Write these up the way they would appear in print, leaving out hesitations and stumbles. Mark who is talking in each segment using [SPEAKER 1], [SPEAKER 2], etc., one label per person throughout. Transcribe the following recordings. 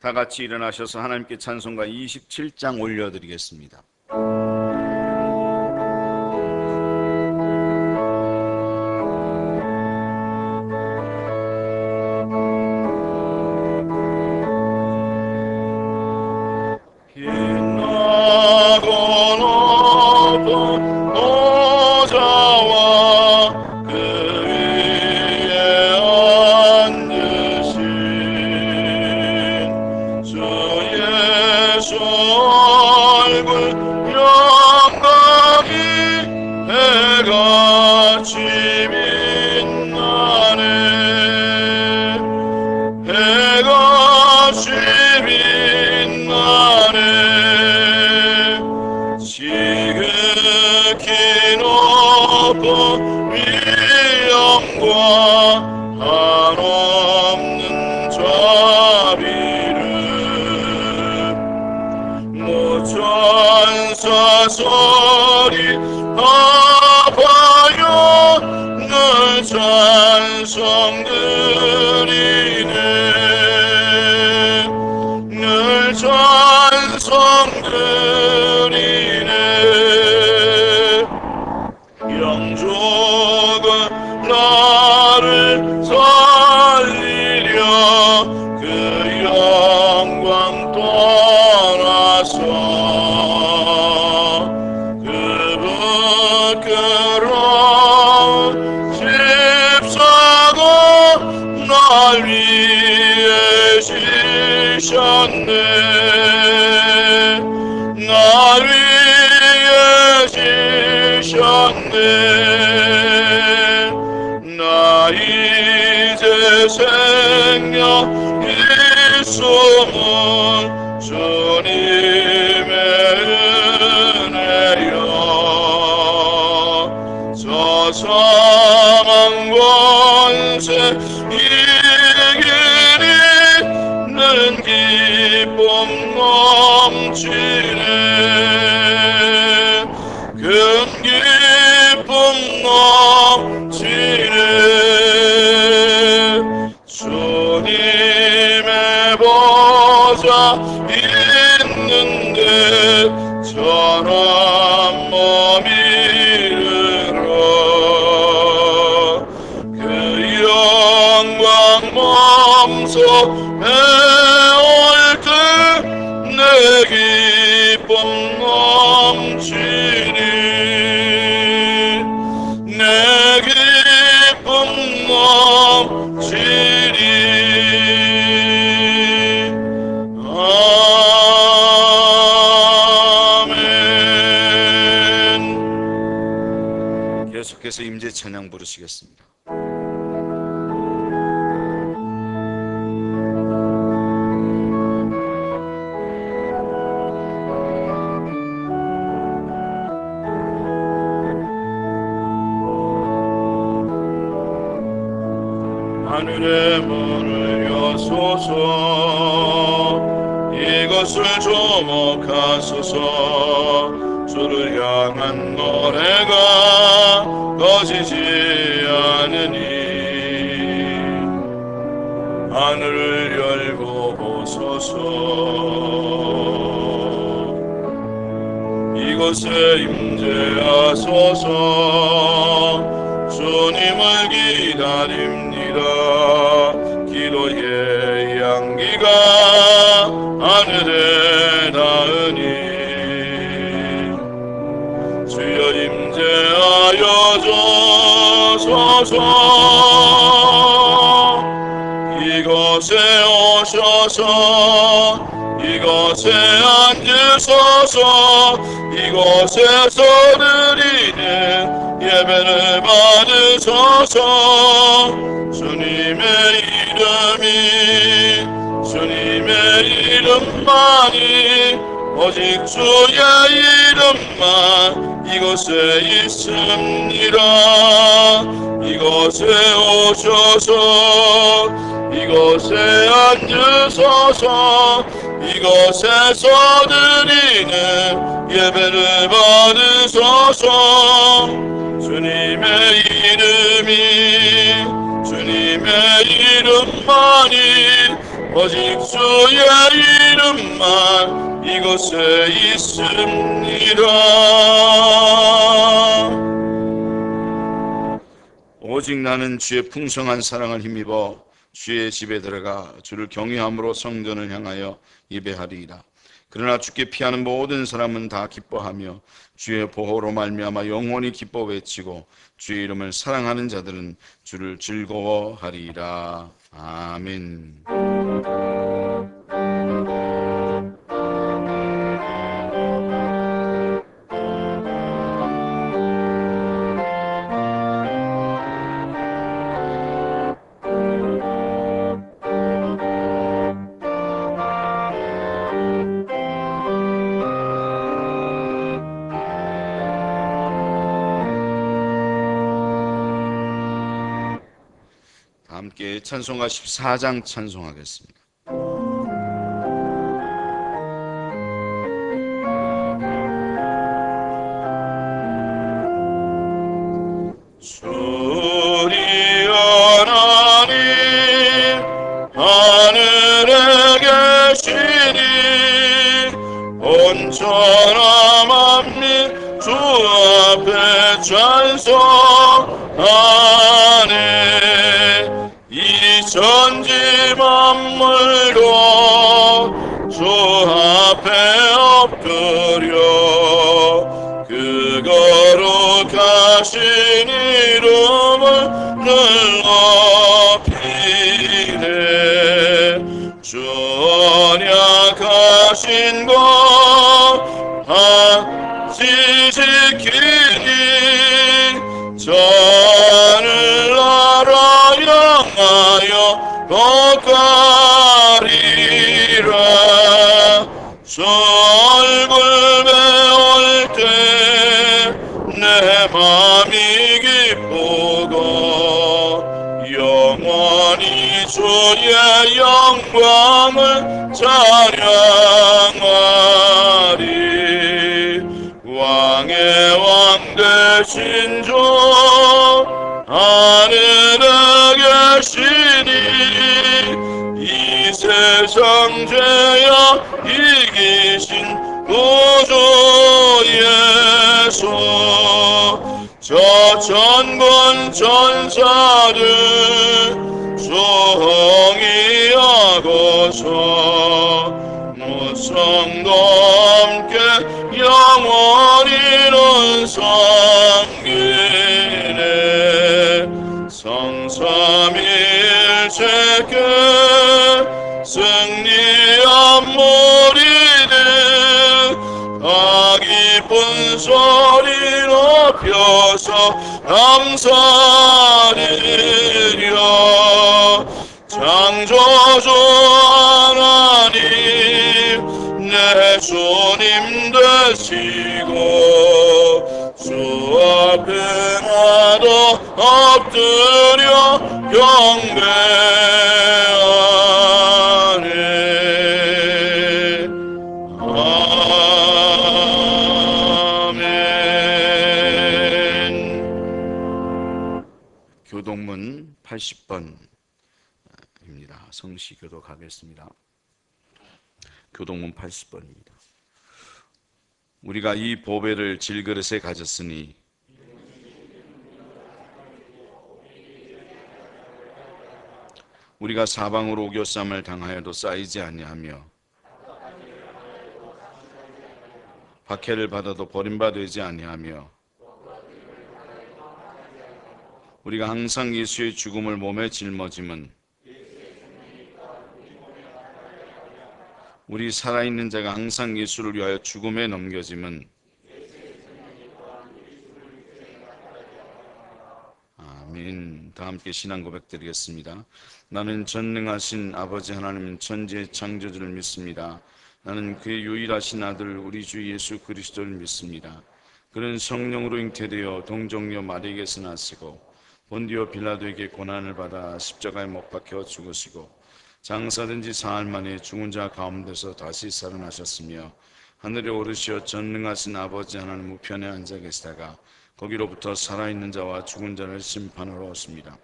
[SPEAKER 1] 다 같이 일어나셔서 하나님께 찬송가 27장 올려드리겠습니다. 한없는 자비를 모천사 소리 아파요 늘 찬송 드리네 늘 찬송 드리네 영족은 나를 살리려 그 영광 떠나서 그 부끄러운 십자가 날 위해 지셨네 날 위해 지셨네 나 이제 생명 있음은 주님의 은혜여 저 사망 권세 이기리는 기쁨 넘치네 큰 기쁨 넘치네 주님의 보좌 있는데 저런 몸이 이르러 그 영광 몸소 배울 때 내 기쁨 넘치니 내 기쁨 넘치니 아멘. 계속해서 임재 찬양 부르시겠습니다. 하늘의 문을 여소서 이것을 주목하소서 주를 향한 노래가 꺼지지 않으니 하늘을 열고 보소서 이곳에 임재하소서 주님을 기다립니다 기도의 향기가 하늘에 닿으니 주여 임재하여 주소서 이곳에 오셔서 이곳에 앉으소서 이곳에서 드리는 예배를 받으소서 주님의 주님의 이름만이 오직 주의 이름만 이곳에 있습니다 이곳에 오셔서 이곳에 앉으소서 이곳에서 드리는 예배를 받으소서 주님의 이름만이 오직 주의 이름만 이곳에 있습니다. 오직 나는 주의 풍성한 사랑을 힘입어 주의 집에 들어가 주를 경외함으로 성전을 향하여 예배하리이다. 그러나 주께 피하는 모든 사람은 다 기뻐하며 주의 보호로 말미암아 영원히 기뻐 외치고 주의 이름을 사랑하는 자들은 주를 즐거워하리이다. 아멘. 함께 찬송가 14장 찬송하겠습니다. 주리 하나님 하늘에 계시니 온전한 만민 주 앞에 찬송하네. 이 천지 만물도 주 앞에 엎드려 그 거룩하신 이름을 늘 높이네. 주 언약하신 것 다시 지키니 저를 나라 향하여 걷가리라. 주 얼굴 배울 때 내 맘이 기쁘고 영원히 주의 영광을 찬양하리. 왕의 왕 되신 주 하늘에 계시니 이 세상 죄악 이기신 구주 예수. 저 천군 천사들 수홍이하고서 무성도 함께 영원히는 섬기네. 성삼일체께 승리한 무리들 다 기쁜 소리 높여서 감사드려. 창조주 하나님 내 주님 되시고 주 앞에 나도 엎드려 경배하네. 아멘. 교동문 80번입니다. 성시교도 가겠습니다. 교동문 80번입니다. 우리가 이 보배를 질그릇에 가졌으니 우리가 사방으로 오교쌈을 당하여도 쌓이지 아니하며 박해를 받아도 버림받지 아니하며 우리가 항상 예수의 죽음을 몸에 짊어짐은 우리 살아있는 자가 항상 예수를 위하여 죽음에 넘겨짐은 아멘. 다 함께 신앙 고백 드리겠습니다. 나는 전능하신 아버지 하나님 천지의 창조주를 믿습니다. 나는 그의 유일하신 아들 우리 주 예수 그리스도를 믿습니다. 그는 성령으로 잉태되어 동정녀 마리에게서 나시고 본디오 빌라도에게 고난을 받아 십자가에 못 박혀 죽으시고 장사된 지 사흘 만에 죽은 자 가운데서 다시 살아나셨으며 하늘에 오르시어 전능하신 아버지 하나님 우편에 앉아 계시다가 거기로부터 살아있는 자와 죽은 자를 심판하러 오십니다.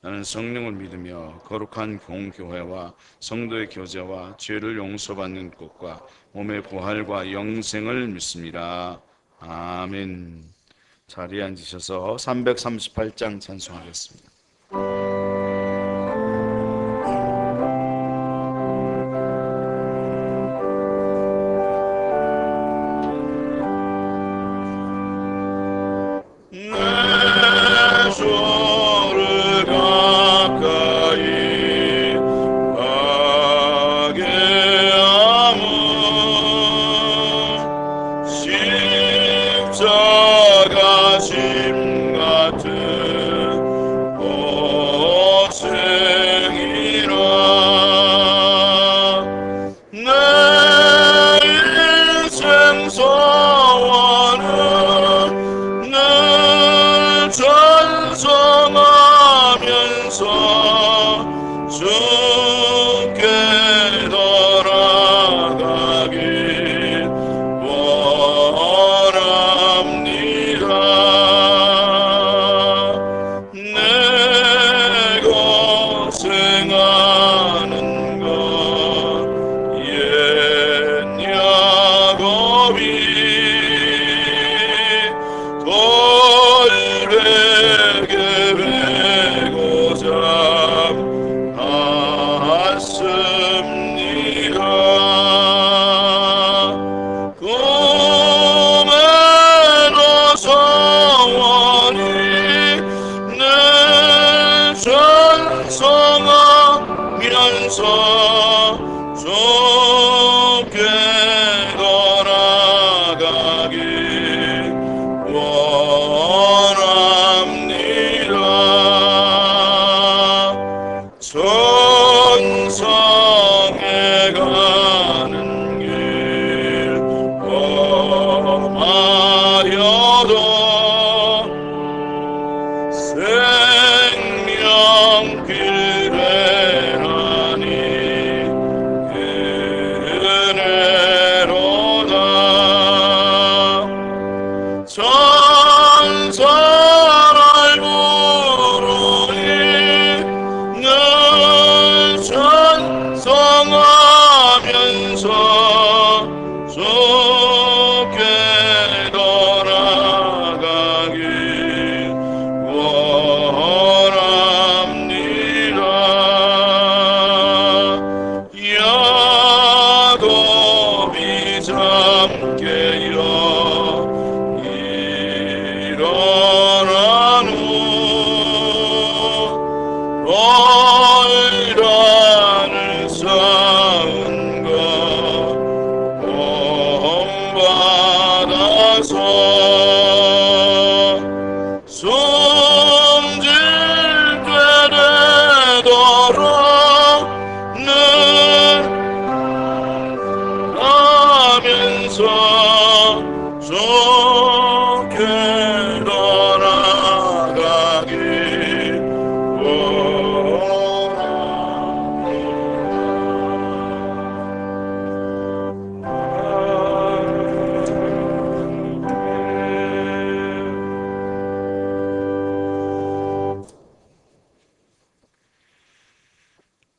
[SPEAKER 1] 나는 성령을 믿으며 거룩한 공교회와 성도의 교제와 죄를 용서받는 것과 몸의 부활과 영생을 믿습니다. 아멘. 자리에 앉으셔서 338장 찬송하겠습니다.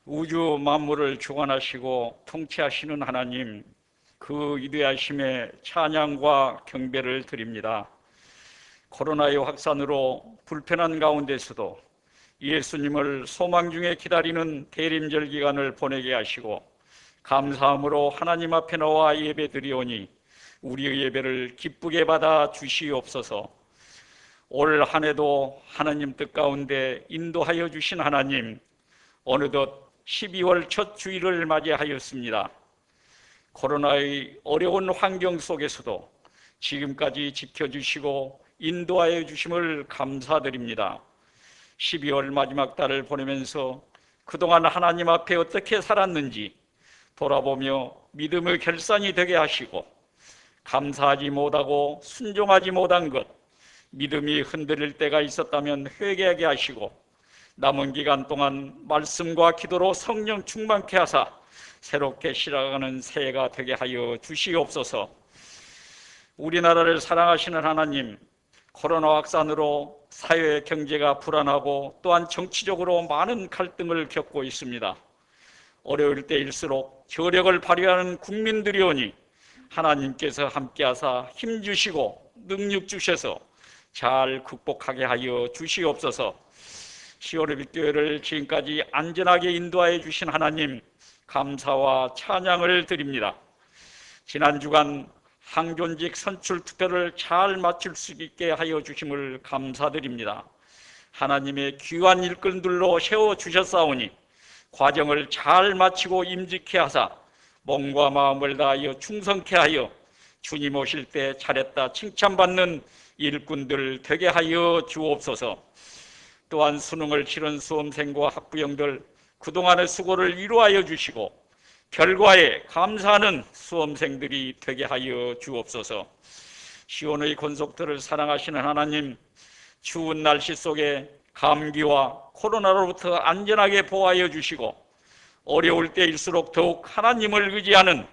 [SPEAKER 2] 우주 만물을 주관하시고 통치하시는 하나님, 그 위대하심에 찬양과 경배를 드립니다. 코로나의 확산으로 불편한 가운데서도 예수님을 소망 중에 기다리는 대림절 기간을 보내게 하시고 감사함으로 하나님 앞에 나와 예배 드리오니 우리의 예배를 기쁘게 받아 주시옵소서. 올 한 해도 하나님 뜻 가운데 인도하여 주신 하나님, 어느덧 12월 첫 주일을 맞이하였습니다. 코로나의 어려운 환경 속에서도 지금까지 지켜주시고 인도하여 주심을 감사드립니다. 12월 마지막 달을 보내면서 그동안 하나님 앞에 어떻게 살았는지 돌아보며 믿음의 결산이 되게 하시고, 감사하지 못하고 순종하지 못한 것, 믿음이 흔들릴 때가 있었다면 회개하게 하시고, 남은 기간 동안 말씀과 기도로 성령 충만케 하사 새롭게 시작하는 새해가 되게 하여 주시옵소서. 우리나라를 사랑하시는 하나님, 코로나 확산으로 사회 경제가 불안하고 또한 정치적으로 많은 갈등을 겪고 있습니다. 어려울 때일수록 저력을 발휘하는 국민들이 오니 하나님께서 함께하사 힘 주시고 능력 주셔서 잘 극복하게 하여 주시옵소서. 시오르빗교회를 지금까지 안전하게 인도하여 주신 하나님 감사와 찬양을 드립니다. 지난 주간 항존직 선출 투표를 잘 마칠 수 있게 하여 주심을 감사드립니다. 하나님의 귀한 일꾼들로 세워주셨사오니 과정을 잘 마치고 임직케 하사 몸과 마음을 다하여 충성케 하여 주님 오실 때 잘했다 칭찬받는 일꾼들 되게 하여 주옵소서. 또한 수능을 치른 수험생과 학부형들 그동안의 수고를 위로하여 주시고 결과에 감사하는 수험생들이 되게 하여 주옵소서. 시온의 권속들을 사랑하시는 하나님, 추운 날씨 속에 감기와 코로나로부터 안전하게 보호하여 주시고 어려울 때일수록 더욱 하나님을 의지하는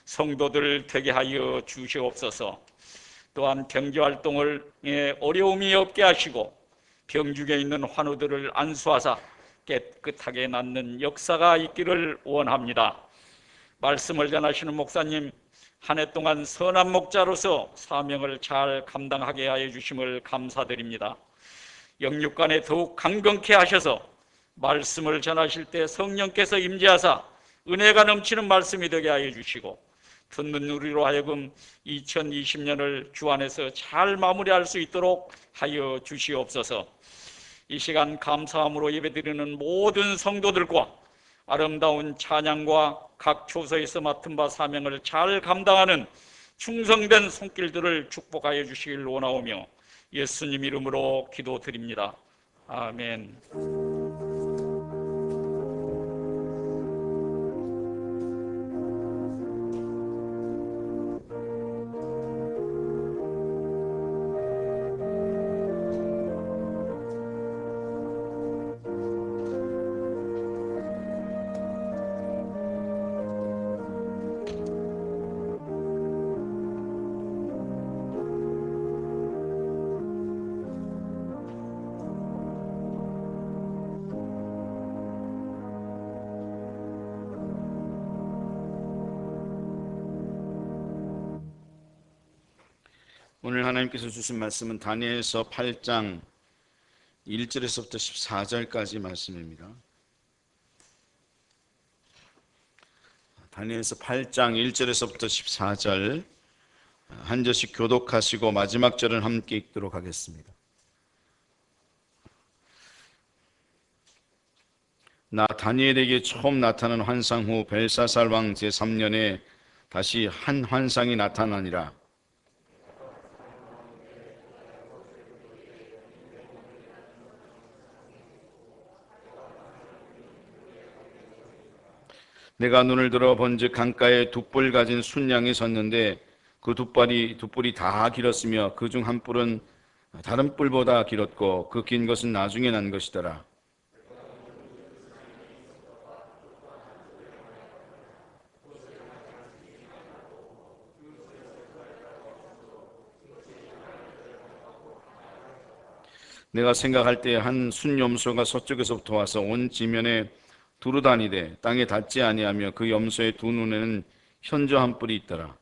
[SPEAKER 2] 성도들 되게 하여 주시옵소서. 또한 경제활동을 어려움이 없게 하시고 병중에 있는 환우들을 안수하사 깨끗하게 낫는 역사가 있기를 원합니다. 말씀을 전하시는 목사님, 한 해 동안 선한 목자로서 사명을 잘 감당하게 하여 주심을 감사드립니다. 영육간에 더욱 강건케 하셔서 말씀을 전하실 때 성령께서 임재하사 은혜가 넘치는 말씀이 되게 하여 주시고 듣는 우리로 하여금 2020년을 주 안에서 잘 마무리할 수 있도록 하여 주시옵소서. 이 시간 감사함으로 예배드리는 모든 성도들과 아름다운 찬양과 각 초소에서 맡은 바 사명을 잘 감당하는 충성된 손길들을 축복하여 주시길 원하오며 예수님 이름으로 기도드립니다. 아멘.
[SPEAKER 1] 오늘 하나님께서 주신 말씀은 다니엘서 8장 1절에서부터 14절까지 말씀입니다. 다니엘서 8장 1절에서부터 14절 한 절씩 교독하시고 마지막 절은 함께 읽도록 하겠습니다. 나 다니엘에게 처음 나타난 환상 후 벨사살 왕 제3년에 다시 한 환상이 나타나니라. 내가 눈을 들어 본즉 강가에 두 뿔 가진 순양이 섰는데 그 두 뿔이 다 길었으며 그 중 한 뿔은 다른 뿔보다 길었고 그 긴 것은 나중에 난 것이더라. 내가 생각할 때 한 순염소가 서쪽에서부터 와서 온 지면에 두루다니되 땅에 닿지 아니하며 그 염소의 두 눈에는 현저 한 뿔이 있더라.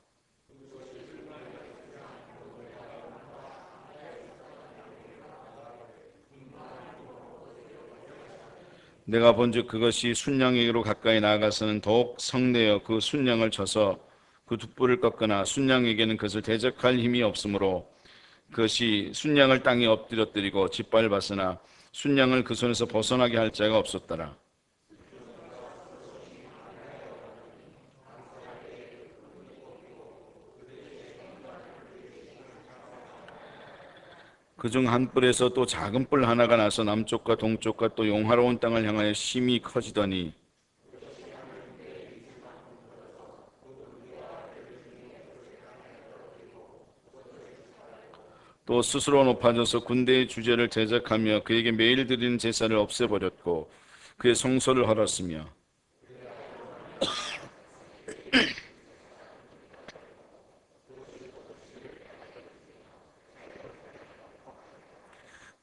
[SPEAKER 1] 내가 본즉 그것이 순양에게로 가까이 나아가서는 더욱 성내어 그 순양을 쳐서 그 두 뿔을 꺾거나 순양에게는 그것을 대적할 힘이 없으므로 그것이 순양을 땅에 엎드려뜨리고 짓밟았으나 순양을 그 손에서 벗어나게 할 자가 없었더라. 그중 한 뿔에서 또 작은 뿔 하나가 나서 남쪽과 동쪽과 또 용화로운 땅을 향하여 심히 커지더니 또 스스로 높아져서 군대의 주제를 대적하며 그에게 매일 드리는 제사를 없애버렸고 그의 성소를 헐었으며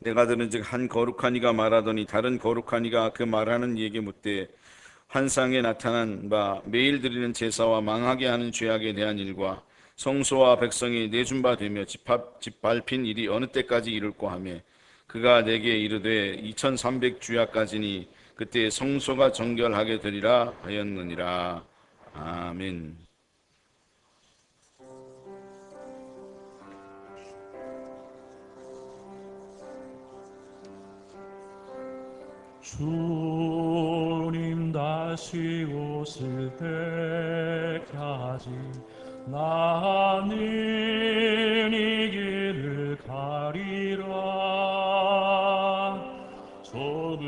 [SPEAKER 1] 내가 들은즉 한 거룩한 이가 말하더니 다른 거룩한 이가 그 말하는 이에게 묻되 환상에 나타난 바 매일 드리는 제사와 망하게 하는 죄악에 대한 일과 성소와 백성이 내준 바 되며 짓밟힌 일이 어느 때까지 이룰까 하며 그가 내게 이르되 2300주야까지니 그때 성소가 정결하게 되리라 하였느니라. 아멘.
[SPEAKER 3] 주님 다시 오실 때까지 나는 이 길을 가리라. 좁은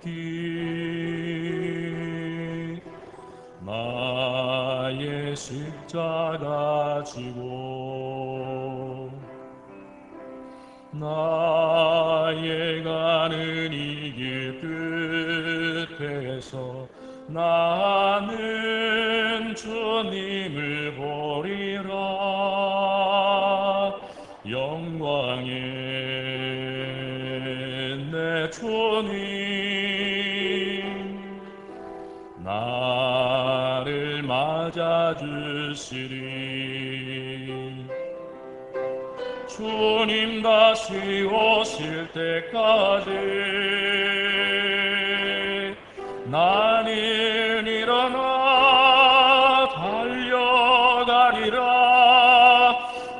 [SPEAKER 3] 길 나의 십자가 지고 나의 가는 이 길 끝에서 나는 주님을 보리라. 영광의 내 주님 나를 맞아주시리. 주님 다시 오실 때까지 나는 일어나 달려가리라.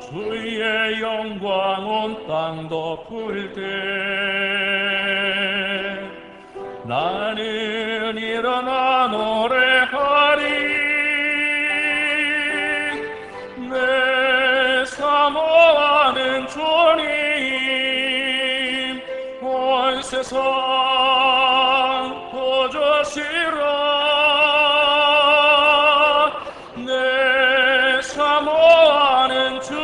[SPEAKER 3] 주의 영광 온 땅 덮을 때 나는 일어나 노래하리. 내 사모하는 주님 온 세상 도주시라. 내 사모하는 주님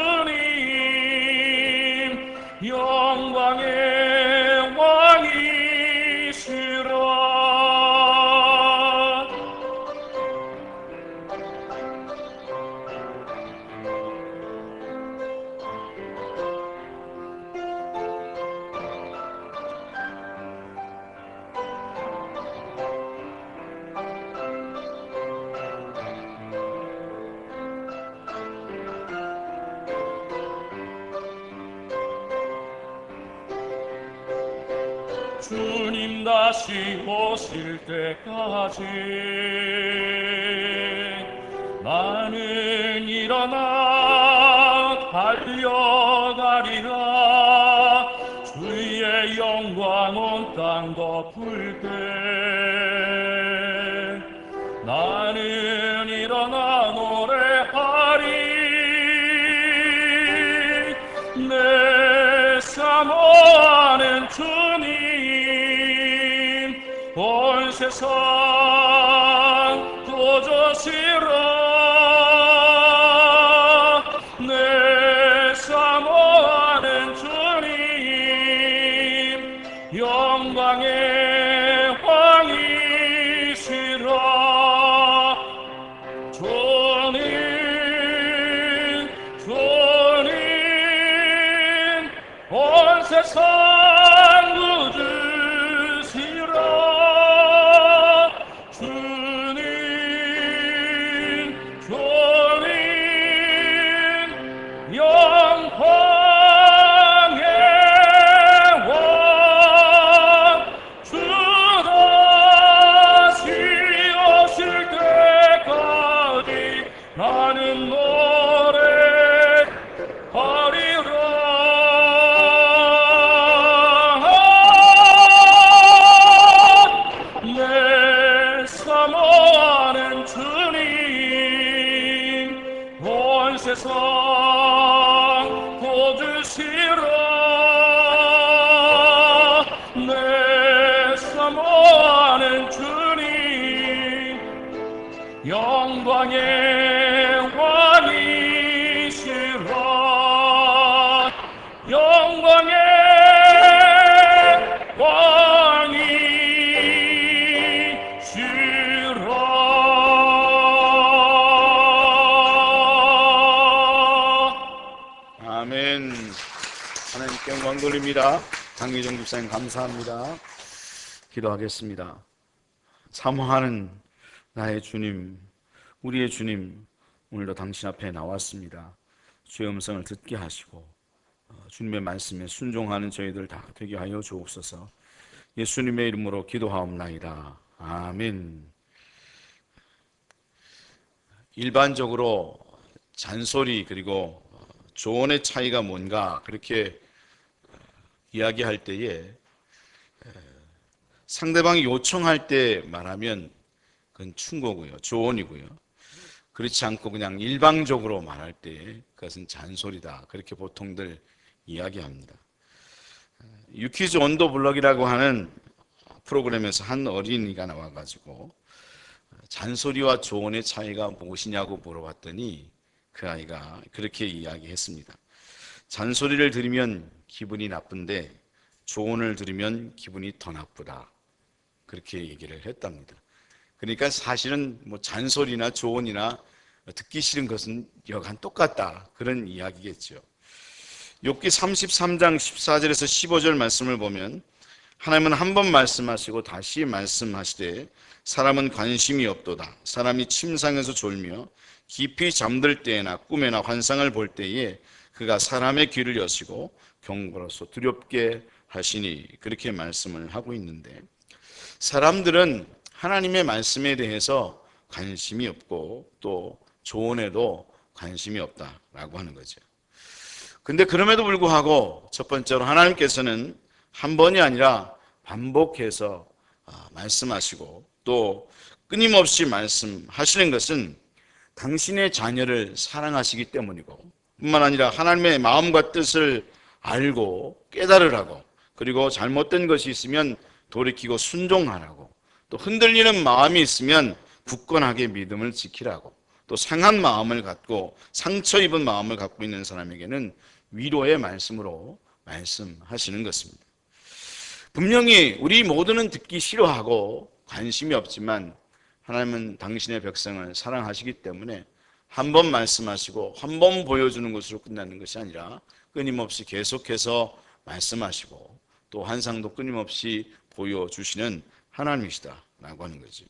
[SPEAKER 3] 영광의 왕이시라. 주님 다시 오실 때까지 나는 일어나 달려가리라. 주의 영광 온 땅 덮을 때 나는 일어나 노래하리. 내 사모하는 주님 온 세상 도주시라. 내 사모하는 주님 영광의 왕이시라. 주님 온 세상 구주시라. 주님 영광의 왕 주 다시 오실 때까지 나는 내 사모하는 주님 온 세상 도주시라. 내 사모하는 주님 영광의 왕이시라. 영광의 왕이시라.
[SPEAKER 1] 하나님께 영광 돌립니다. 장기정 집사님 감사합니다. 기도하겠습니다. 사모하는 나의 주님, 우리의 주님, 오늘도 당신 앞에 나왔습니다. 주의 음성을 듣게 하시고 주님의 말씀에 순종하는 저희들 다 되게 하여 주옵소서. 예수님의 이름으로 기도하옵나이다. 아멘. 일반적으로 잔소리 그리고 조언의 차이가 뭔가 그렇게 이야기할 때에 상대방이 요청할 때 말하면 그건 충고고요, 조언이고요. 그렇지 않고 그냥 일방적으로 말할 때 그것은 잔소리다, 그렇게 보통들 이야기합니다. 유키즈 온도 블럭이라고 하는 프로그램에서 한 어린이가 나와가지고 잔소리와 조언의 차이가 무엇이냐고 물어봤더니 그 아이가 그렇게 이야기했습니다. 잔소리를 들으면 기분이 나쁜데 조언을 들으면 기분이 더 나쁘다, 그렇게 얘기를 했답니다. 그러니까 사실은 뭐 잔소리나 조언이나 듣기 싫은 것은 여간 똑같다, 그런 이야기겠죠. 욥기 33장 14절에서 15절 말씀을 보면 하나님은 한 번 말씀하시고 다시 말씀하시되 사람은 관심이 없도다. 사람이 침상에서 졸며 깊이 잠들 때나 꿈에나 환상을 볼 때에 그가 사람의 귀를 여시고 경고로서 두렵게 하시니, 그렇게 말씀을 하고 있는데, 사람들은 하나님의 말씀에 대해서 관심이 없고 또 조언에도 관심이 없다라고 하는 거죠. 근데 그럼에도 불구하고 첫 번째로 하나님께서는 한 번이 아니라 반복해서 말씀하시고 또 끊임없이 말씀하시는 것은 당신의 자녀를 사랑하시기 때문이고, 뿐만 아니라 하나님의 마음과 뜻을 알고 깨달으라고, 그리고 잘못된 것이 있으면 돌이키고 순종하라고, 또 흔들리는 마음이 있으면 굳건하게 믿음을 지키라고, 또 상한 마음을 갖고 상처 입은 마음을 갖고 있는 사람에게는 위로의 말씀으로 말씀하시는 것입니다. 분명히 우리 모두는 듣기 싫어하고 관심이 없지만 하나님은 당신의 백성을 사랑하시기 때문에 한 번 말씀하시고 한 번 보여주는 것으로 끝나는 것이 아니라 끊임없이 계속해서 말씀하시고 또 환상도 끊임없이 보여주시는 하나님이시다라고 하는 거죠.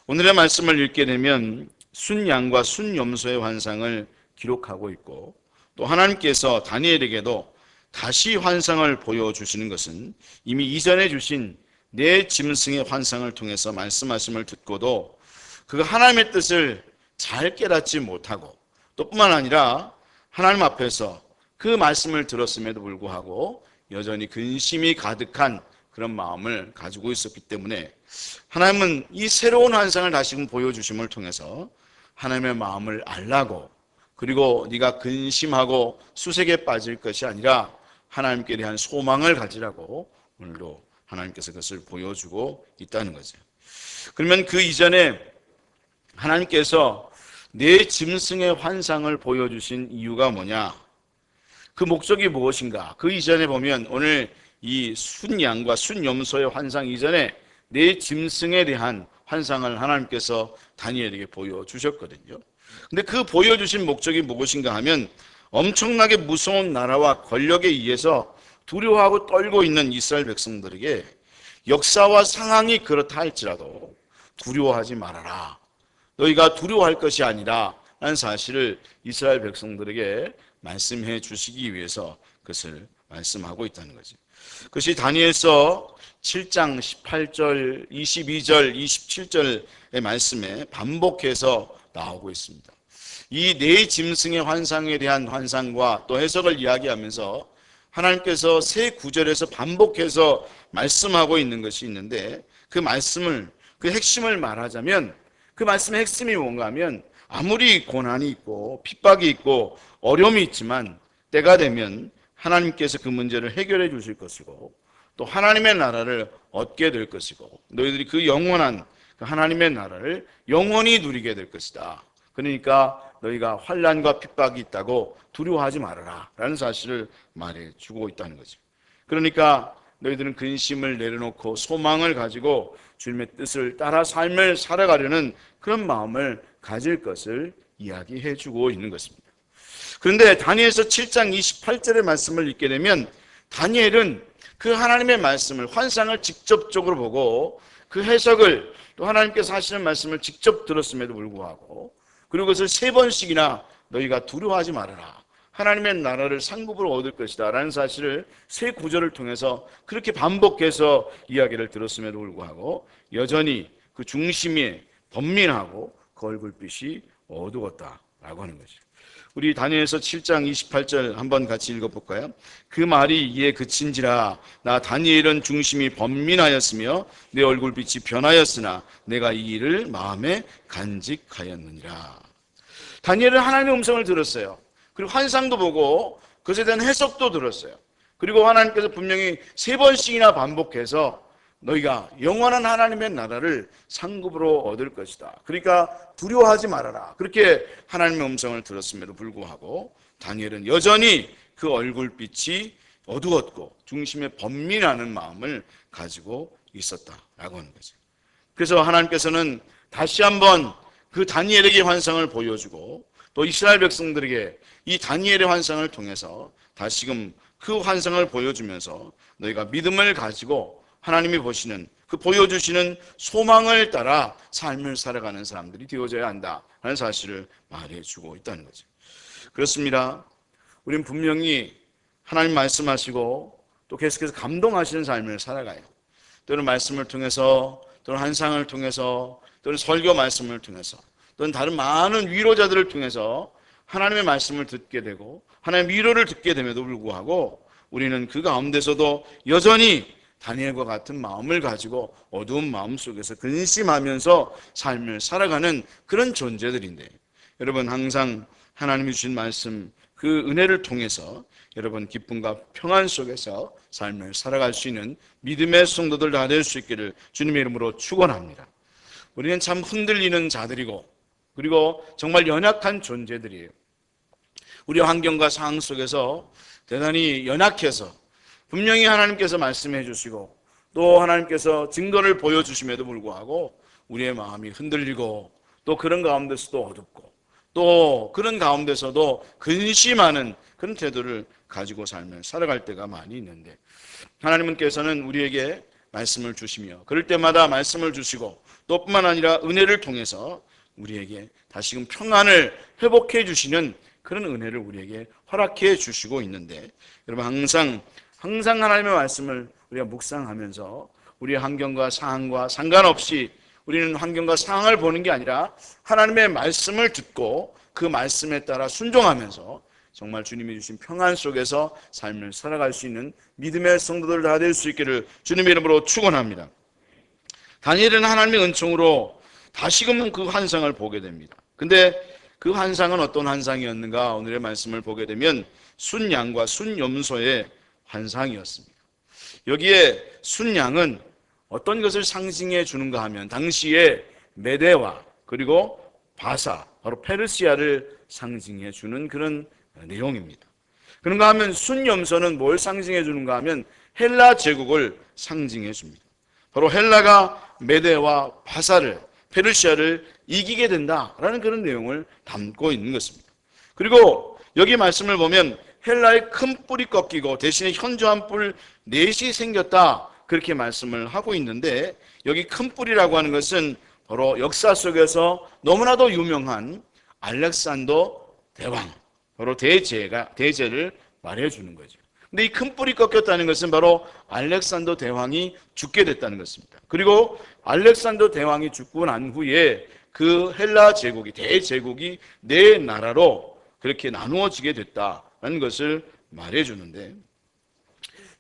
[SPEAKER 1] 오늘의 말씀을 읽게 되면 순양과 순염소의 환상을 기록하고 있고, 또 하나님께서 다니엘에게도 다시 환상을 보여주시는 것은 이미 이전에 주신 네 짐승의 환상을 통해서 말씀하심을 듣고도 그 하나님의 뜻을 잘 깨닫지 못하고, 또 뿐만 아니라 하나님 앞에서 그 말씀을 들었음에도 불구하고 여전히 근심이 가득한 그런 마음을 가지고 있었기 때문에 하나님은 이 새로운 환상을 다시금 보여주심을 통해서 하나님의 마음을 알라고, 그리고 네가 근심하고 수색에 빠질 것이 아니라 하나님께 대한 소망을 가지라고 오늘도 하나님께서 그것을 보여주고 있다는 거죠. 그러면 그 이전에 하나님께서 네 짐승의 환상을 보여주신 이유가 뭐냐? 그 목적이 무엇인가? 그 이전에 보면 오늘 이 순양과 순염소의 환상 이전에 네 짐승에 대한 환상을 하나님께서 다니엘에게 보여주셨거든요. 근데 그 보여주신 목적이 무엇인가 하면 엄청나게 무서운 나라와 권력에 의해서 두려워하고 떨고 있는 이스라엘 백성들에게 역사와 상황이 그렇다 할지라도 두려워하지 말아라, 너희가 두려워할 것이 아니라 라는 사실을 이스라엘 백성들에게 말씀해 주시기 위해서 그것을 말씀하고 있다는 거죠. 그것이 다니엘서 7장 18절, 22절, 27절의 말씀에 반복해서 나오고 있습니다. 이 네 짐승의 환상에 대한 환상과 또 해석을 이야기하면서 하나님께서 세 구절에서 반복해서 말씀하고 있는 것이 있는데, 그 말씀을, 그 핵심을 말하자면 그 말씀의 핵심이 뭔가 하면 아무리 고난이 있고 핍박이 있고 어려움이 있지만 때가 되면 하나님께서 그 문제를 해결해 주실 것이고 또 하나님의 나라를 얻게 될 것이고 너희들이 그 영원한 그 하나님의 나라를 영원히 누리게 될 것이다. 그러니까 너희가 환난과 핍박이 있다고 두려워하지 말아라 라는 사실을 말해주고 있다는 거죠. 그러니까 너희들은 근심을 내려놓고 소망을 가지고 주님의 뜻을 따라 삶을 살아가려는 그런 마음을 가질 것을 이야기해주고 있는 것입니다. 그런데 다니엘서 7장 28절의 말씀을 읽게 되면 다니엘은 그 하나님의 말씀을, 환상을 직접적으로 보고 그 해석을, 또 하나님께서 하시는 말씀을 직접 들었음에도 불구하고, 그리고 그것을 3번씩이나 너희가 두려워하지 말아라, 하나님의 나라를 상급으로 얻을 것이다 라는 사실을 3구절을 통해서 그렇게 반복해서 이야기를 들었음에도 불구하고 여전히 그 중심이 번민하고 그 얼굴빛이 어두웠다라고 하는 거죠. 우리 다니엘서 7장 28절 한번 같이 읽어볼까요? 그 말이 이에 그친지라 나 다니엘은 중심이 번민하였으며 내 얼굴빛이 변하였으나 내가 이 일을 마음에 간직하였느니라. 다니엘은 하나님의 음성을 들었어요. 그리고 환상도 보고 그것에 대한 해석도 들었어요. 그리고 하나님께서 분명히 3번씩이나 반복해서 너희가 영원한 하나님의 나라를 상급으로 얻을 것이다, 그러니까 두려워하지 말아라, 그렇게 하나님의 음성을 들었음에도 불구하고 다니엘은 여전히 그 얼굴빛이 어두웠고 중심에 번민하는 마음을 가지고 있었다라고 하는 거죠. 그래서 하나님께서는 다시 한번 그 다니엘에게 환상을 보여주고 또 이스라엘 백성들에게 이 다니엘의 환상을 통해서 다시금 그 환상을 보여주면서 너희가 믿음을 가지고 하나님이 보시는, 그 보여주시는 소망을 따라 삶을 살아가는 사람들이 되어져야 한다라는 사실을 말해주고 있다는 거죠. 그렇습니다. 우리는 분명히 하나님 말씀하시고 또 계속해서 감동하시는 삶을 살아가요. 또는 말씀을 통해서, 또는 환상을 통해서, 또는 설교 말씀을 통해서, 또는 다른 많은 위로자들을 통해서 하나님의 말씀을 듣게 되고 하나님의 위로를 듣게 됨에도 불구하고 우리는 그 가운데서도 여전히 다니엘과 같은 마음을 가지고 어두운 마음 속에서 근심하면서 삶을 살아가는 그런 존재들인데, 여러분 항상 하나님이 주신 말씀, 그 은혜를 통해서 여러분 기쁨과 평안 속에서 삶을 살아갈 수 있는 믿음의 성도들 다 될 수 있기를 주님의 이름으로 축원합니다. 우리는 참 흔들리는 자들이고 그리고 정말 연약한 존재들이에요. 우리 환경과 상황 속에서 대단히 연약해서 분명히 하나님께서 말씀해 주시고 또 하나님께서 증거를 보여주심에도 불구하고 우리의 마음이 흔들리고 또 그런 가운데서도 어둡고 또 그런 가운데서도 근심하는 그런 태도를 가지고 삶을 살아갈 때가 많이 있는데, 하나님께서는 우리에게 말씀을 주시며 그럴 때마다 말씀을 주시고 또 뿐만 아니라 은혜를 통해서 우리에게 다시금 평안을 회복해 주시는 그런 은혜를 우리에게 허락해 주시고 있는데, 여러분 항상 하나님의 말씀을 우리가 묵상하면서 우리의 환경과 상황과 상관없이 우리는 환경과 상황을 보는 게 아니라 하나님의 말씀을 듣고 그 말씀에 따라 순종하면서 정말 주님이 주신 평안 속에서 삶을 살아갈 수 있는 믿음의 성도들 다 될 수 있기를 주님의 이름으로 축원합니다. 다니엘은 하나님의 은총으로 다시금 그 환상을 보게 됩니다. 근데 그 환상은 어떤 환상이었는가? 오늘의 말씀을 보게 되면 순양과 순염소의 환상이었습니다. 여기에 순양은 어떤 것을 상징해 주는가 하면 당시에 메대와 그리고 바사, 바로 페르시아를 상징해 주는 그런 내용입니다. 그런가 하면 순염소는 뭘 상징해 주는가 하면 헬라 제국을 상징해 줍니다. 바로 헬라가 메대와 바사를, 페르시아를 이기게 된다라는 그런 내용을 담고 있는 것입니다. 그리고 여기 말씀을 보면 헬라의 큰 뿔이 꺾이고 대신에 현저한 뿔 넷이 생겼다, 그렇게 말씀을 하고 있는데, 여기 큰 뿔이라고 하는 것은 바로 역사 속에서 너무나도 유명한 알렉산더 대왕, 바로 대제를 말해주는 거죠. 근데 이 큰 뿔이 꺾였다는 것은 바로 알렉산더 대왕이 죽게 됐다는 것입니다. 그리고 알렉산더 대왕이 죽고 난 후에 그 헬라 제국이, 대제국이 네 나라로 그렇게 나누어지게 됐다는 것을 말해주는데,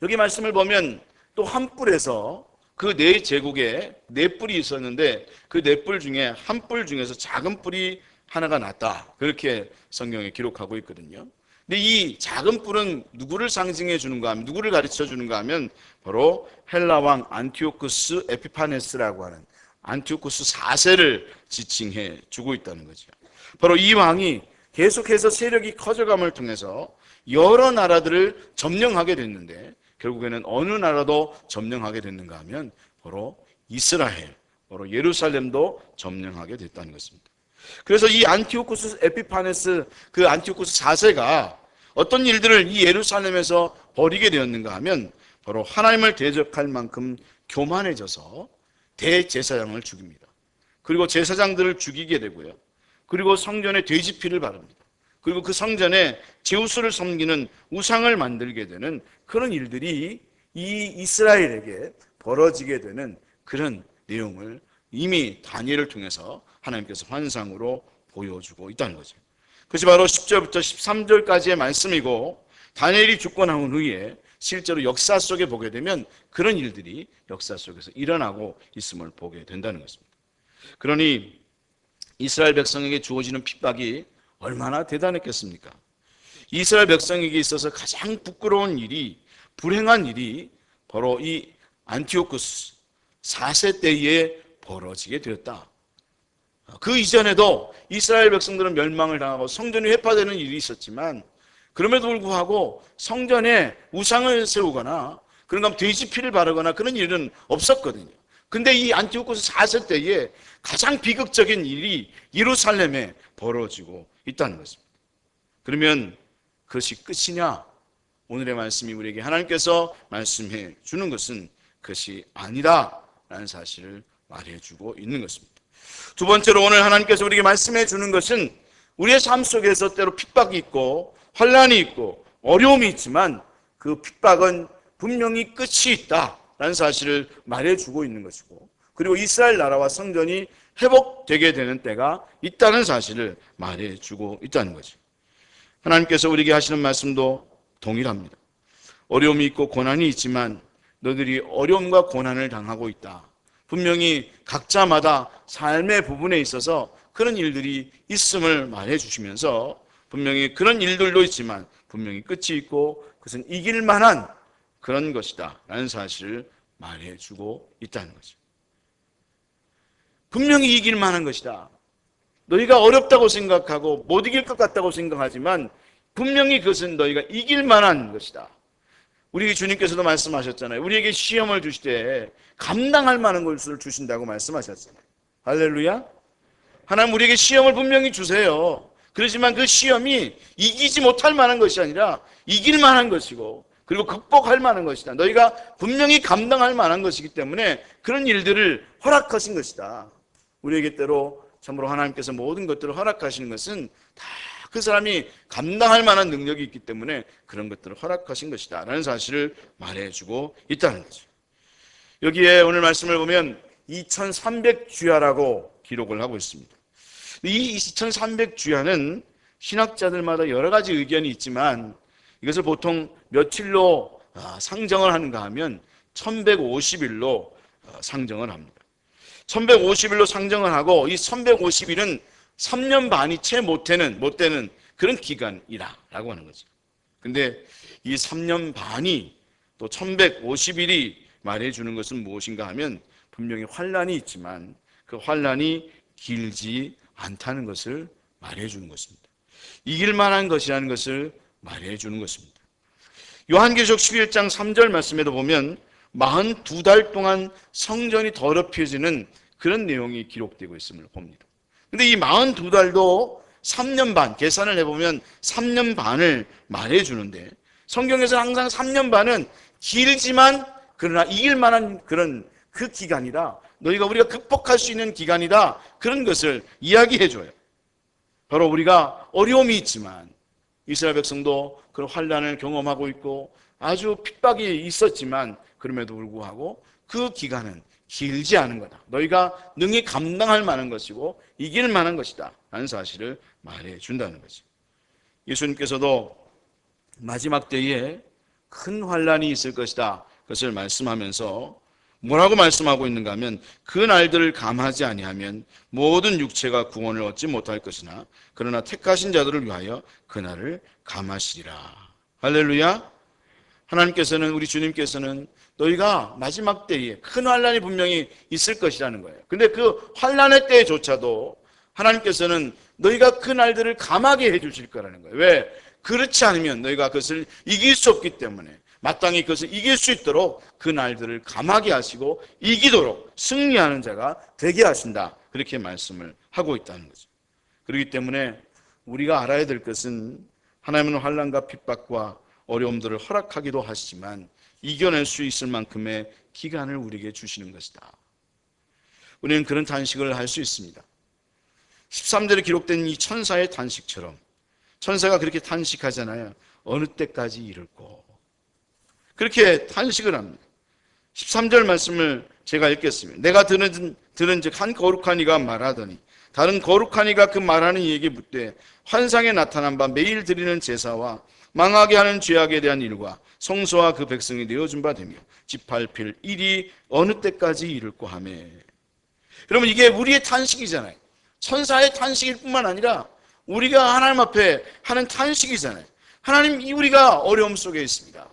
[SPEAKER 1] 여기 말씀을 보면 또 한 뿔에서 그 네 제국에 네 뿔이 있었는데 그 네 뿔 중에 한 뿔 중에서 작은 뿔이 하나가 났다, 그렇게 성경에 기록하고 있거든요. 근데 이 작은 뿔은 누구를 상징해 주는가 하면, 누구를 가르쳐 주는가 하면 바로 헬라 왕 안티오쿠스 에피파네스라고 하는 안티오쿠스 4세를 지칭해 주고 있다는 거죠. 바로 이 왕이 계속해서 세력이 커져감을 통해서 여러 나라들을 점령하게 됐는데 결국에는 어느 나라도 점령하게 됐는가 하면 바로 이스라엘, 바로 예루살렘도 점령하게 됐다는 것입니다. 그래서 이 안티오쿠스 에피파네스, 그 안티오쿠스 4세가 어떤 일들을 이 예루살렘에서 벌이게 되었는가 하면 바로 하나님을 대적할 만큼 교만해져서 대제사장을 죽입니다. 그리고 제사장들을 죽이게 되고요. 그리고 성전에 돼지피를 바릅니다. 그리고 그 성전에 제우스를 섬기는 우상을 만들게 되는 그런 일들이 이 이스라엘에게 벌어지게 되는 그런 내용을 이미 다니엘을 통해서 하나님께서 환상으로 보여주고 있다는 거죠. 그것이 바로 10절부터 13절까지의 말씀이고, 다니엘이 죽고 나온 후에 실제로 역사 속에 보게 되면 그런 일들이 역사 속에서 일어나고 있음을 보게 된다는 것입니다. 그러니 이스라엘 백성에게 주어지는 핍박이 얼마나 대단했겠습니까? 이스라엘 백성에게 있어서 가장 부끄러운 일이, 불행한 일이 바로 이 안티오쿠스 4세 때에 벌어지게 되었다. 그 이전에도 이스라엘 백성들은 멸망을 당하고 성전이 회파되는 일이 있었지만, 그럼에도 불구하고 성전에 우상을 세우거나 그런가 돼지피를 바르거나 그런 일은 없었거든요. 근데 이 안티오쿠스 4세 때에 가장 비극적인 일이 예루살렘에 벌어지고 있다는 것입니다. 그러면 그것이 끝이냐? 오늘의 말씀이 우리에게 하나님께서 말씀해 주는 것은 그것이 아니다라는 사실을 말해주고 있는 것입니다. 두 번째로 오늘 하나님께서 우리에게 말씀해 주는 것은 우리의 삶 속에서 때로 핍박이 있고 환난이 있고 어려움이 있지만 그 핍박은 분명히 끝이 있다라는 사실을 말해주고 있는 것이고, 그리고 이스라엘 나라와 성전이 회복되게 되는 때가 있다는 사실을 말해주고 있다는 거죠. 하나님께서 우리에게 하시는 말씀도 동일합니다. 어려움이 있고 고난이 있지만 너희들이 어려움과 고난을 당하고 있다. 분명히 각자마다 삶의 부분에 있어서 그런 일들이 있음을 말해주시면서 분명히 그런 일들도 있지만 분명히 끝이 있고 그것은 이길 만한 그런 것이다 라는 사실을 말해주고 있다는 거죠. 분명히 이길 만한 것이다. 너희가 어렵다고 생각하고 못 이길 것 같다고 생각하지만 분명히 그것은 너희가 이길 만한 것이다. 우리 주님께서도 말씀하셨잖아요. 우리에게 시험을 주실 때 감당할 만한 것을 주신다고 말씀하셨잖아요. 할렐루야. 하나님 우리에게 시험을 분명히 주세요. 그렇지만 그 시험이 이기지 못할 만한 것이 아니라 이길 만한 것이고 그리고 극복할 만한 것이다. 너희가 분명히 감당할 만한 것이기 때문에 그런 일들을 허락하신 것이다. 우리에게 때로 참으로 하나님께서 모든 것들을 허락하시는 것은 다 그 사람이 감당할 만한 능력이 있기 때문에 그런 것들을 허락하신 것이다 라는 사실을 말해주고 있다는 거죠. 여기에 오늘 말씀을 보면 2300주야라고 기록을 하고 있습니다. 이 2300주야는 신학자들마다 여러 가지 의견이 있지만 이것을 보통 며칠로 상정을 하는가 하면 1150일로 상정을 합니다. 1150일로 상정을 하고 이 1150일은 3년 반이 채 못 되는 그런 기간이라고 하는 거죠. 근데 이 3년 반이 또 1150일이 말해주는 것은 무엇인가 하면 분명히 환난이 있지만 그 환난이 길지 않다는 것을 말해주는 것입니다. 이길 만한 것이라는 것을 말해주는 것입니다. 요한계시록 11장 3절 말씀에도 보면 42달 동안 성전이 더럽혀지는 그런 내용이 기록되고 있음을 봅니다. 근데 이 42달도 3년 반, 계산을 해보면 3년 반을 말해주는데 성경에서는 항상 3년 반은 길지만 그러나 이길 만한 그런 그 기간이다. 너희가 우리가 극복할 수 있는 기간이다. 그런 것을 이야기해줘요. 바로 우리가 어려움이 있지만 이스라엘 백성도 그런 환난을 경험하고 있고 아주 핍박이 있었지만 그럼에도 불구하고 그 기간은 길지 않은 거다. 너희가 능히 감당할 만한 것이고 이길 만한 것이다 라는 사실을 말해준다는 거죠. 예수님께서도 마지막 때에 큰 환난이 있을 것이다 그것을 말씀하면서 뭐라고 말씀하고 있는가 하면 그 날들을 감하지 아니하면 모든 육체가 구원을 얻지 못할 것이나 그러나 택하신 자들을 위하여 그 날을 감하시리라. 할렐루야. 하나님께서는 우리 주님께서는 너희가 마지막 때에 큰 환난이 분명히 있을 것이라는 거예요. 근데 그 환난의 때조차도 하나님께서는 너희가 그 날들을 감하게 해주실 거라는 거예요. 왜? 그렇지 않으면 너희가 그것을 이길 수 없기 때문에 마땅히 그것을 이길 수 있도록 그 날들을 감하게 하시고 이기도록 승리하는 자가 되게 하신다. 그렇게 말씀을 하고 있다는 거죠. 그렇기 때문에 우리가 알아야 될 것은 하나님은 환난과 핍박과 어려움들을 허락하기도 하시지만 이겨낼 수 있을 만큼의 기간을 우리에게 주시는 것이다. 우리는 그런 탄식을 할 수 있습니다. 13절에 기록된 이 천사의 탄식처럼 천사가 그렇게 탄식하잖아요. 어느 때까지 이를꼬. 그렇게 탄식을 합니다. 13절 말씀을 제가 읽겠습니다. 내가 들은즉 한 거룩한 이가 말하더니 다른 거룩한 이가 그 말하는 이에게 묻되 환상에 나타난 바 매일 드리는 제사와 망하게 하는 죄악에 대한 일과 성소와 그 백성이 내어준 바 되며 지팔필 일이 어느 때까지 이를꼬 하며. 여러분, 이게 우리의 탄식이잖아요. 천사의 탄식일 뿐만 아니라 우리가 하나님 앞에 하는 탄식이잖아요. 하나님, 우리가 어려움 속에 있습니다.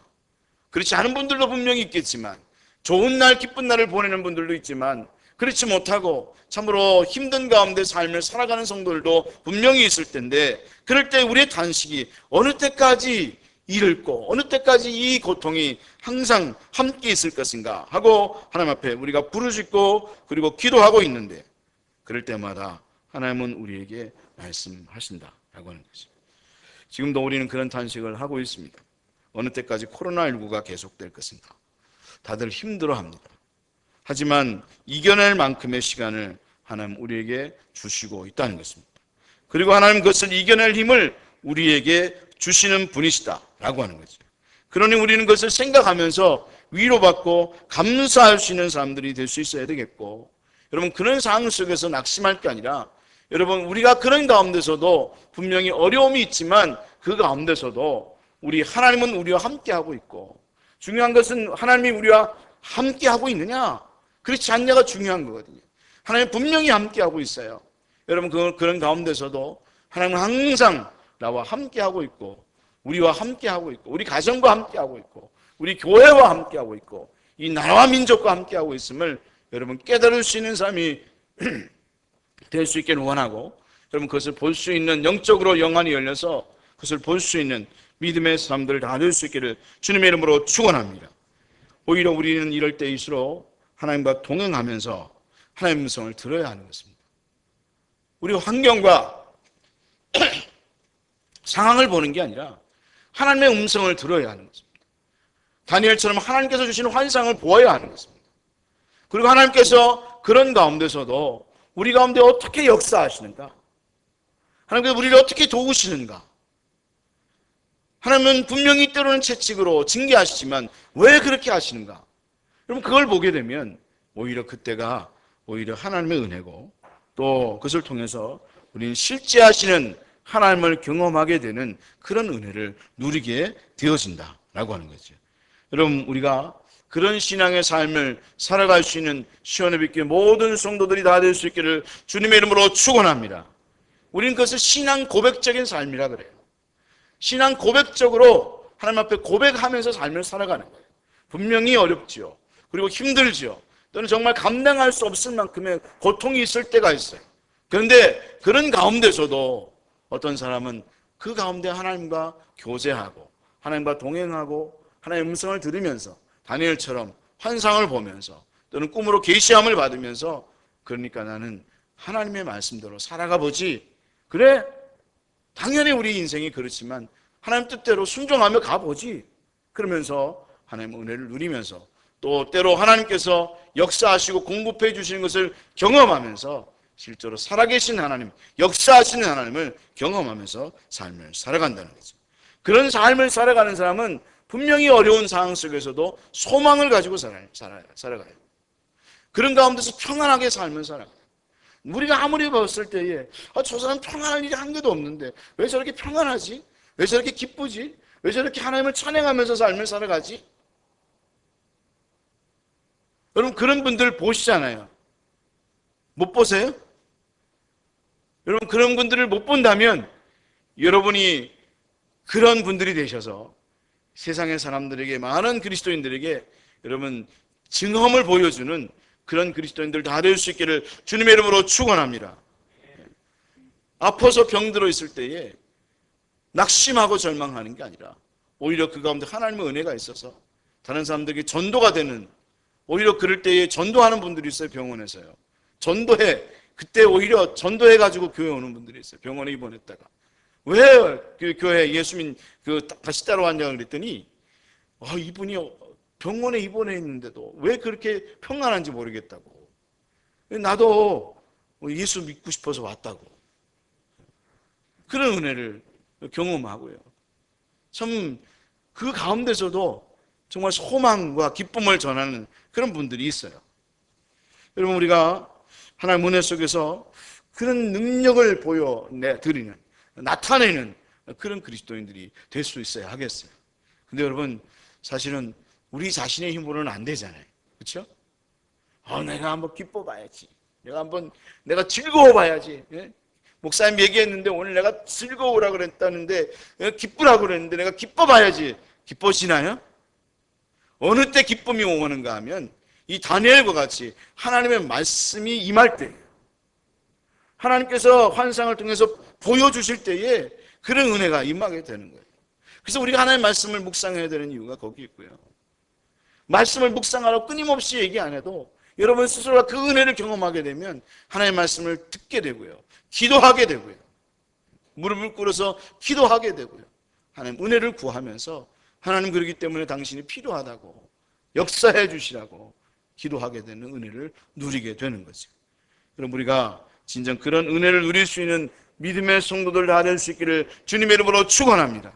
[SPEAKER 1] 그렇지 않은 분들도 분명히 있겠지만, 좋은 날 기쁜 날을 보내는 분들도 있지만 그렇지 못하고 참으로 힘든 가운데 삶을 살아가는 성도들도 분명히 있을 텐데, 그럴 때 우리의 탄식이 어느 때까지 이를꼬, 어느 때까지 이 고통이 항상 함께 있을 것인가 하고 하나님 앞에 우리가 부르짖고 그리고 기도하고 있는데, 그럴 때마다 하나님은 우리에게 말씀하신다라고 하는 거죠. 지금도 우리는 그런 탄식을 하고 있습니다. 어느 때까지 코로나19가 계속될 것인가. 다들 힘들어합니다. 하지만 이겨낼 만큼의 시간을 하나님 우리에게 주시고 있다는 것입니다. 그리고 하나님 그것을 이겨낼 힘을 우리에게 주시는 분이시다라고 하는 거죠. 그러니 우리는 그것을 생각하면서 위로받고 감사할 수 있는 사람들이 될 수 있어야 되겠고, 여러분, 그런 상황 속에서 낙심할 게 아니라, 여러분, 우리가 그런 가운데서도 분명히 어려움이 있지만 그 가운데서도 우리 하나님은 우리와 함께하고 있고, 중요한 것은 하나님이 우리와 함께하고 있느냐 그렇지 않냐가 중요한 거거든요. 하나님 분명히 함께하고 있어요. 여러분, 그런 가운데서도 하나님은 항상 나와 함께하고 있고, 우리와 함께하고 있고, 우리 가정과 함께하고 있고, 우리 교회와 함께하고 있고, 이 나라와 민족과 함께하고 있음을 여러분 깨달을 수 있는 사람이 될 수 있기를 원하고, 여러분 그것을 볼 수 있는, 영적으로 영안이 열려서 그것을 볼 수 있는 믿음의 사람들 다 될 수 있기를 주님의 이름으로 축원합니다. 오히려 우리는 이럴 때일수록 하나님과 동행하면서 하나님의 음성을 들어야 하는 것입니다. 우리 환경과 상황을 보는 게 아니라 하나님의 음성을 들어야 하는 것입니다. 다니엘처럼 하나님께서 주시는 환상을 보아야 하는 것입니다. 그리고 하나님께서 그런 가운데서도 우리 가운데 어떻게 역사하시는가, 하나님께서 우리를 어떻게 도우시는가. 하나님은 분명히 때로는 채찍으로 징계하시지만 왜 그렇게 하시는가. 여러분, 그걸 보게 되면 오히려 그때가 오히려 하나님의 은혜고, 또 그것을 통해서 우리는 실제 하시는 하나님을 경험하게 되는 그런 은혜를 누리게 되어진다라고 하는 거죠. 여러분, 우리가 그런 신앙의 삶을 살아갈 수 있는 시온의 빛교회 모든 성도들이 다 될 수 있기를 주님의 이름으로 축원합니다. 우리는 그것을 신앙 고백적인 삶이라 그래요. 신앙 고백적으로 하나님 앞에 고백하면서 삶을 살아가는 거예요. 분명히 어렵지요. 그리고 힘들지요. 또는 정말 감당할 수 없을 만큼의 고통이 있을 때가 있어요. 그런데 그런 가운데서도 어떤 사람은 그 가운데 하나님과 교제하고 하나님과 동행하고 하나님의 음성을 들으면서 다니엘처럼 환상을 보면서 또는 꿈으로 계시함을 받으면서, 그러니까 나는 하나님의 말씀대로 살아가 보지. 그래, 당연히 우리 인생이 그렇지만 하나님 뜻대로 순종하며 가보지. 그러면서 하나님의 은혜를 누리면서, 또 때로 하나님께서 역사하시고 공급해 주시는 것을 경험하면서 실제로 살아계신 하나님, 역사하시는 하나님을 경험하면서 삶을 살아간다는 거죠. 그런 삶을 살아가는 사람은 분명히 어려운 상황 속에서도 소망을 가지고 살아가요. 그런 가운데서 평안하게 삶을 살아가요. 우리가 아무리 봤을 때에 저 사람 평안할 일이 한 개도 없는데 왜 저렇게 평안하지? 왜 저렇게 기쁘지? 왜 저렇게 하나님을 찬양하면서 삶을 살아가지? 여러분, 그런 분들 보시잖아요. 못 보세요? 여러분, 그런 분들을 못 본다면 여러분이 그런 분들이 되셔서 세상의 사람들에게, 많은 그리스도인들에게 여러분 증험을 보여주는 그런 그리스도인들 다 될 수 있기를 주님의 이름으로 축원합니다. 아파서 병들어 있을 때에 낙심하고 절망하는 게 아니라 오히려 그 가운데 하나님의 은혜가 있어서 다른 사람들에게 전도가 되는, 오히려 그럴 때에 전도하는 분들이 있어요. 병원에서요. 전도해. 그때 오히려 전도해가지고 교회 오는 분들이 있어요. 병원에 입원했다가. 왜 그 교회 예수님 다시 따라왔냐고 그랬더니 이분이 병원에 입원해 있는데도 왜 그렇게 평안한지 모르겠다고. 나도 예수 믿고 싶어서 왔다고. 그런 은혜를 경험하고요. 참 그 가운데서도 정말 소망과 기쁨을 전하는 그런 분들이 있어요. 여러분, 우리가 하나님 은혜 속에서 그런 능력을 보여드리는, 나타내는 그런 그리스도인들이 될 수 있어야 하겠어요. 근데 여러분, 사실은 우리 자신의 힘으로는 안 되잖아요. 그렇죠? 내가 한번 기뻐봐야지. 내가 즐거워봐야지. 예? 목사님 얘기했는데 오늘 내가 즐거우라 그랬다는데, 기쁘라고 그랬는데 내가 기뻐봐야지. 기뻐지나요? 어느 때 기쁨이 오는가 하면 이 다니엘과 같이 하나님의 말씀이 임할 때, 하나님께서 환상을 통해서 보여주실 때에 그런 은혜가 임하게 되는 거예요. 그래서 우리가 하나님의 말씀을 묵상해야 되는 이유가 거기 있고요. 말씀을 묵상하라고 끊임없이 얘기 안 해도 여러분 스스로가 그 은혜를 경험하게 되면 하나님의 말씀을 듣게 되고요. 기도하게 되고요. 무릎을 꿇어서 기도하게 되고요. 하나님 은혜를 구하면서 하나님 그러기 때문에 당신이 필요하다고 역사해 주시라고 기도하게 되는 은혜를 누리게 되는 거죠. 그럼 우리가 진정 그런 은혜를 누릴 수 있는 믿음의 성도들 다 될 수 있기를 주님의 이름으로 축원합니다.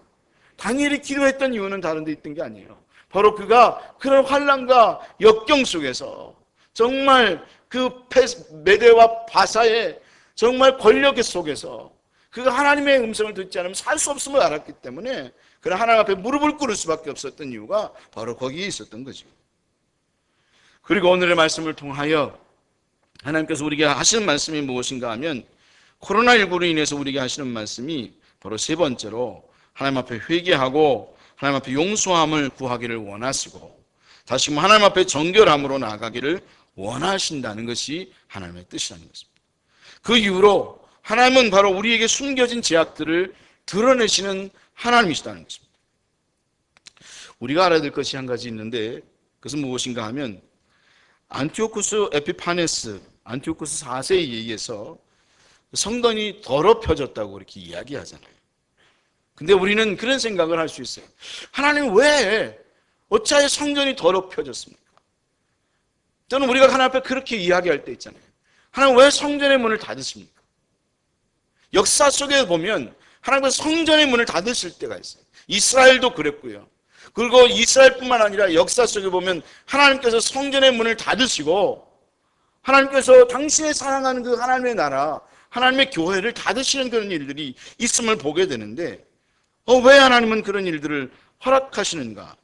[SPEAKER 1] 다니엘이 기도했던 이유는 다른 데 있던 게 아니에요. 바로 그가 그런 환난과 역경 속에서 정말 그 메대와 바사의 정말 권력 속에서 그가 하나님의 음성을 듣지 않으면 살 수 없음을 알았기 때문에 그는 하나님 앞에 무릎을 꿇을 수밖에 없었던 이유가 바로 거기에 있었던 거죠. 그리고 오늘의 말씀을 통하여 하나님께서 우리에게 하시는 말씀이 무엇인가 하면 코로나19로 인해서 우리에게 하시는 말씀이 바로 세 번째로 하나님 앞에 회개하고 하나님 앞에 용서함을 구하기를 원하시고 다시금 하나님 앞에 정결함으로 나아가기를 원하신다는 것이 하나님의 뜻이라는 것입니다. 그 이후로 하나님은 바로 우리에게 숨겨진 죄악들을 드러내시는 하나님이시다는 것입니다. 우리가 알아야 될 것이 한 가지 있는데 그것은 무엇인가 하면 안티오쿠스 에피파네스, 안티오쿠스 4세에 의해서 성전이 더럽혀졌다고 이렇게 이야기하잖아요. 근데 우리는 그런 생각을 할 수 있어요. 하나님 왜 어찌하여 성전이 더럽혀졌습니까? 저는 우리가 하나님 앞에 그렇게 이야기할 때 있잖아요. 하나님 왜 성전의 문을 닫으십니까? 역사 속에 보면 하나님께서 성전의 문을 닫으실 때가 있어요. 이스라엘도 그랬고요. 그리고 이스라엘뿐만 아니라 역사 속에 보면 하나님께서 성전의 문을 닫으시고 하나님께서 당신의 사랑하는 그 하나님의 나라, 하나님의 교회를 닫으시는 그런 일들이 있음을 보게 되는데 왜 하나님은 그런 일들을 허락하시는가?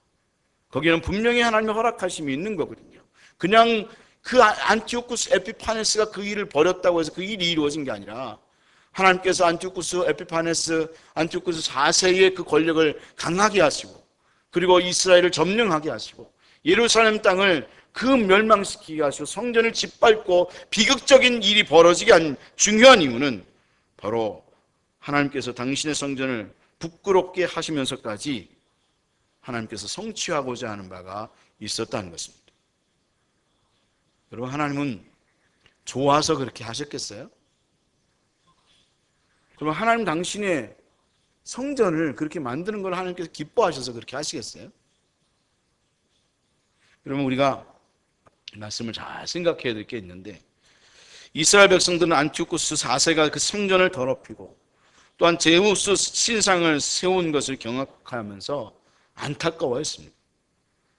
[SPEAKER 1] 거기는 분명히 하나님의 허락하심이 있는 거거든요. 그냥 그 안티오쿠스 에피파네스가 그 일을 벌였다고 해서 그 일이 이루어진 게 아니라 하나님께서 안티오쿠스 에피파네스, 안티오쿠스 4세의 그 권력을 강하게 하시고 그리고 이스라엘을 점령하게 하시고 예루살렘 땅을 그 멸망시키게 하시고 성전을 짓밟고 비극적인 일이 벌어지게 한 중요한 이유는 바로 하나님께서 당신의 성전을 부끄럽게 하시면서까지 하나님께서 성취하고자 하는 바가 있었다는 것입니다. 여러분, 하나님은 좋아서 그렇게 하셨겠어요? 그럼 하나님 당신의 성전을 그렇게 만드는 걸 하나님께서 기뻐하셔서 그렇게 하시겠어요? 그러면 우리가 말씀을 잘 생각해야 될 게 있는데 이스라엘 백성들은 안티오쿠스 4세가 그 성전을 더럽히고 또한 제우스 신상을 세운 것을 경악하면서 안타까워했습니다.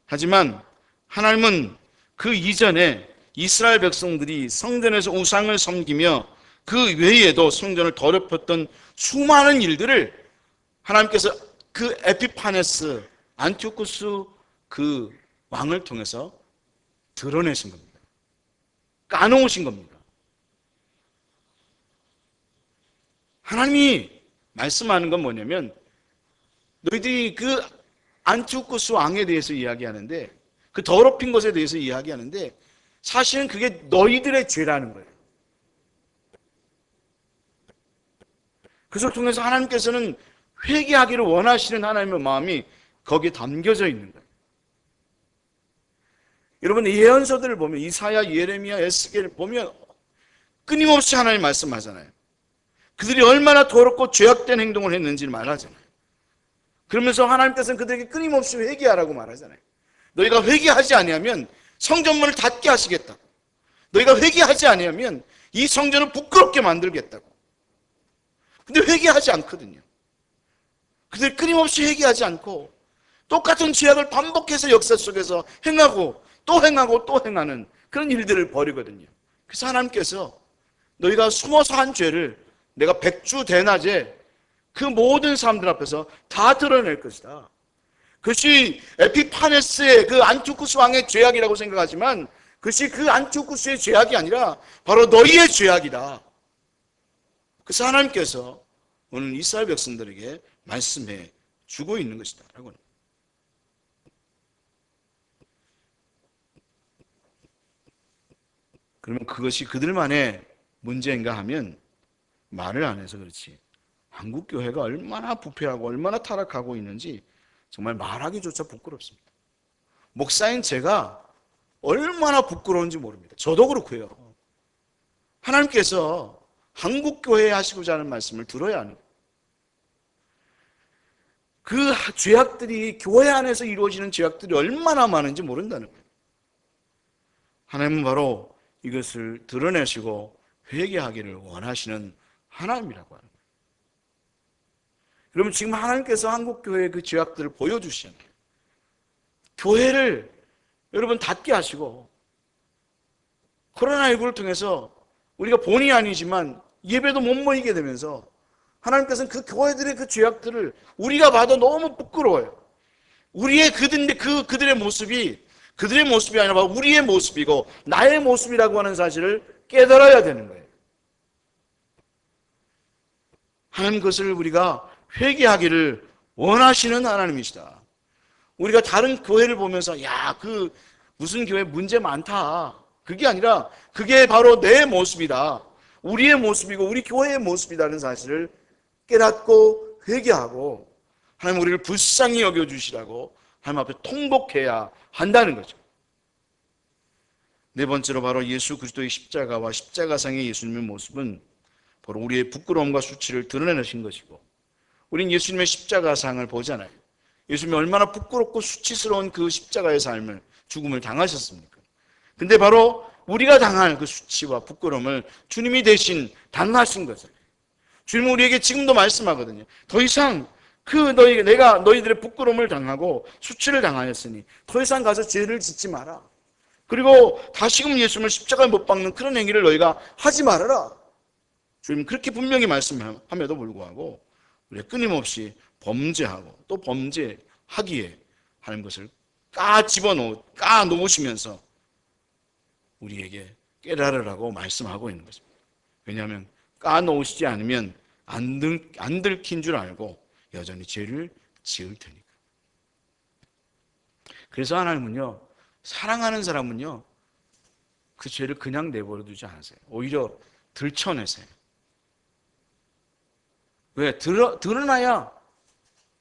[SPEAKER 1] 하지만 하나님은 그 이전에 이스라엘 백성들이 성전에서 우상을 섬기며 그 외에도 성전을 더럽혔던 수많은 일들을 하나님께서 그 에피파네스 안티오쿠스 그 왕을 통해서 드러내신 겁니다. 까놓으신 겁니다. 하나님이 말씀하는 건 뭐냐면 너희들이 그 안티오쿠스 왕에 대해서 이야기하는데 그 더럽힌 것에 대해서 이야기하는데 사실은 그게 너희들의 죄라는 거예요. 그것을 통해서 하나님께서는 회개하기를 원하시는 하나님의 마음이 거기에 담겨져 있는 거예요. 여러분 예언서들을 보면 이사야, 예레미야, 에스겔을 보면 끊임없이 하나님 말씀하잖아요. 그들이 얼마나 더럽고 죄악된 행동을 했는지를 말하잖아요. 그러면서 하나님께서는 그들에게 끊임없이 회개하라고 말하잖아요. 너희가 회개하지 아니하면 성전문을 닫게 하시겠다. 너희가 회개하지 아니하면 이 성전을 부끄럽게 만들겠다고. 근데 회개하지 않거든요. 그들이 끊임없이 회개하지 않고 똑같은 죄악을 반복해서 역사 속에서 행하고 또 행하고 또 행하는 그런 일들을 벌이거든요. 그래서 하나님께서 너희가 숨어서 한 죄를 내가 백주대낮에 그 모든 사람들 앞에서 다 드러낼 것이다. 그것이 에피파네스의 그 안티오쿠스 왕의 죄악이라고 생각하지만 그것이 그 안티오쿠스의 죄악이 아니라 바로 너희의 죄악이다. 그래서 하나님께서 오늘 이스라엘 백성들에게 말씀해 주고 있는 것이다 라고. 그러면 그것이 그들만의 문제인가 하면 말을 안 해서 그렇지, 한국 교회가 얼마나 부패하고 얼마나 타락하고 있는지 정말 말하기조차 부끄럽습니다. 목사인 제가 얼마나 부끄러운지 모릅니다. 저도 그렇고요. 하나님께서 한국 교회에 하시고자 하는 말씀을 들어야 하는, 그 죄악들이 교회 안에서 이루어지는 죄악들이 얼마나 많은지 모른다는 거예요. 하나님은 바로 이것을 드러내시고 회개하기를 원하시는 하나님이라고 하는 거예요. 그러면 지금 하나님께서 한국교회의 그 죄악들을 보여주시는 거예요. 교회를 여러분 닫게 하시고 코로나19를 통해서 우리가 본의 아니지만 예배도 못 모이게 되면서 하나님께서는 그 교회들의 그 죄악들을 우리가 봐도 너무 부끄러워요. 우리의 그들의 모습이 그들의 모습이 아니라 우리의 모습이고 나의 모습이라고 하는 사실을 깨달아야 되는 거예요. 하나님 그것을 우리가 회개하기를 원하시는 하나님이시다. 우리가 다른 교회를 보면서 야, 그 무슨 교회 문제 많다. 그게 아니라 그게 바로 내 모습이다. 우리의 모습이고 우리 교회의 모습이라는 사실을 깨닫고 회개하고 하나님 우리를 불쌍히 여겨주시라고 하나님 앞에 통곡해야 한다는 거죠. 네 번째로 바로 예수 그리스도의 십자가와 십자가상의 예수님의 모습은 바로 우리의 부끄러움과 수치를 드러내신 것이고, 우린 예수님의 십자가상을 보잖아요. 예수님이 얼마나 부끄럽고 수치스러운 그 십자가의 삶을, 죽음을 당하셨습니까? 근데 바로 우리가 당할 그 수치와 부끄러움을 주님이 대신 당하신 것을, 주님은 우리에게 지금도 말씀하거든요. 더 이상 내가 너희들의 부끄러움을 당하고 수치를 당하였으니 더 이상 가서 죄를 짓지 마라. 그리고 다시금 예수님을 십자가에 못 박는 그런 행위를 너희가 하지 말아라. 주님 그렇게 분명히 말씀함에도 불구하고 우리가 끊임없이 범죄하고 또 범죄하기에 하는 것을 까놓으시면서 우리에게 깨달으라고 말씀하고 있는 것입니다. 왜냐하면 까놓으시지 않으면 안 들킨 줄 알고 여전히 죄를 지을 테니까. 그래서 하나님은요, 사랑하는 사람은요, 그 죄를 그냥 내버려 두지 않으세요. 오히려 들춰내세요. 왜? 드러나야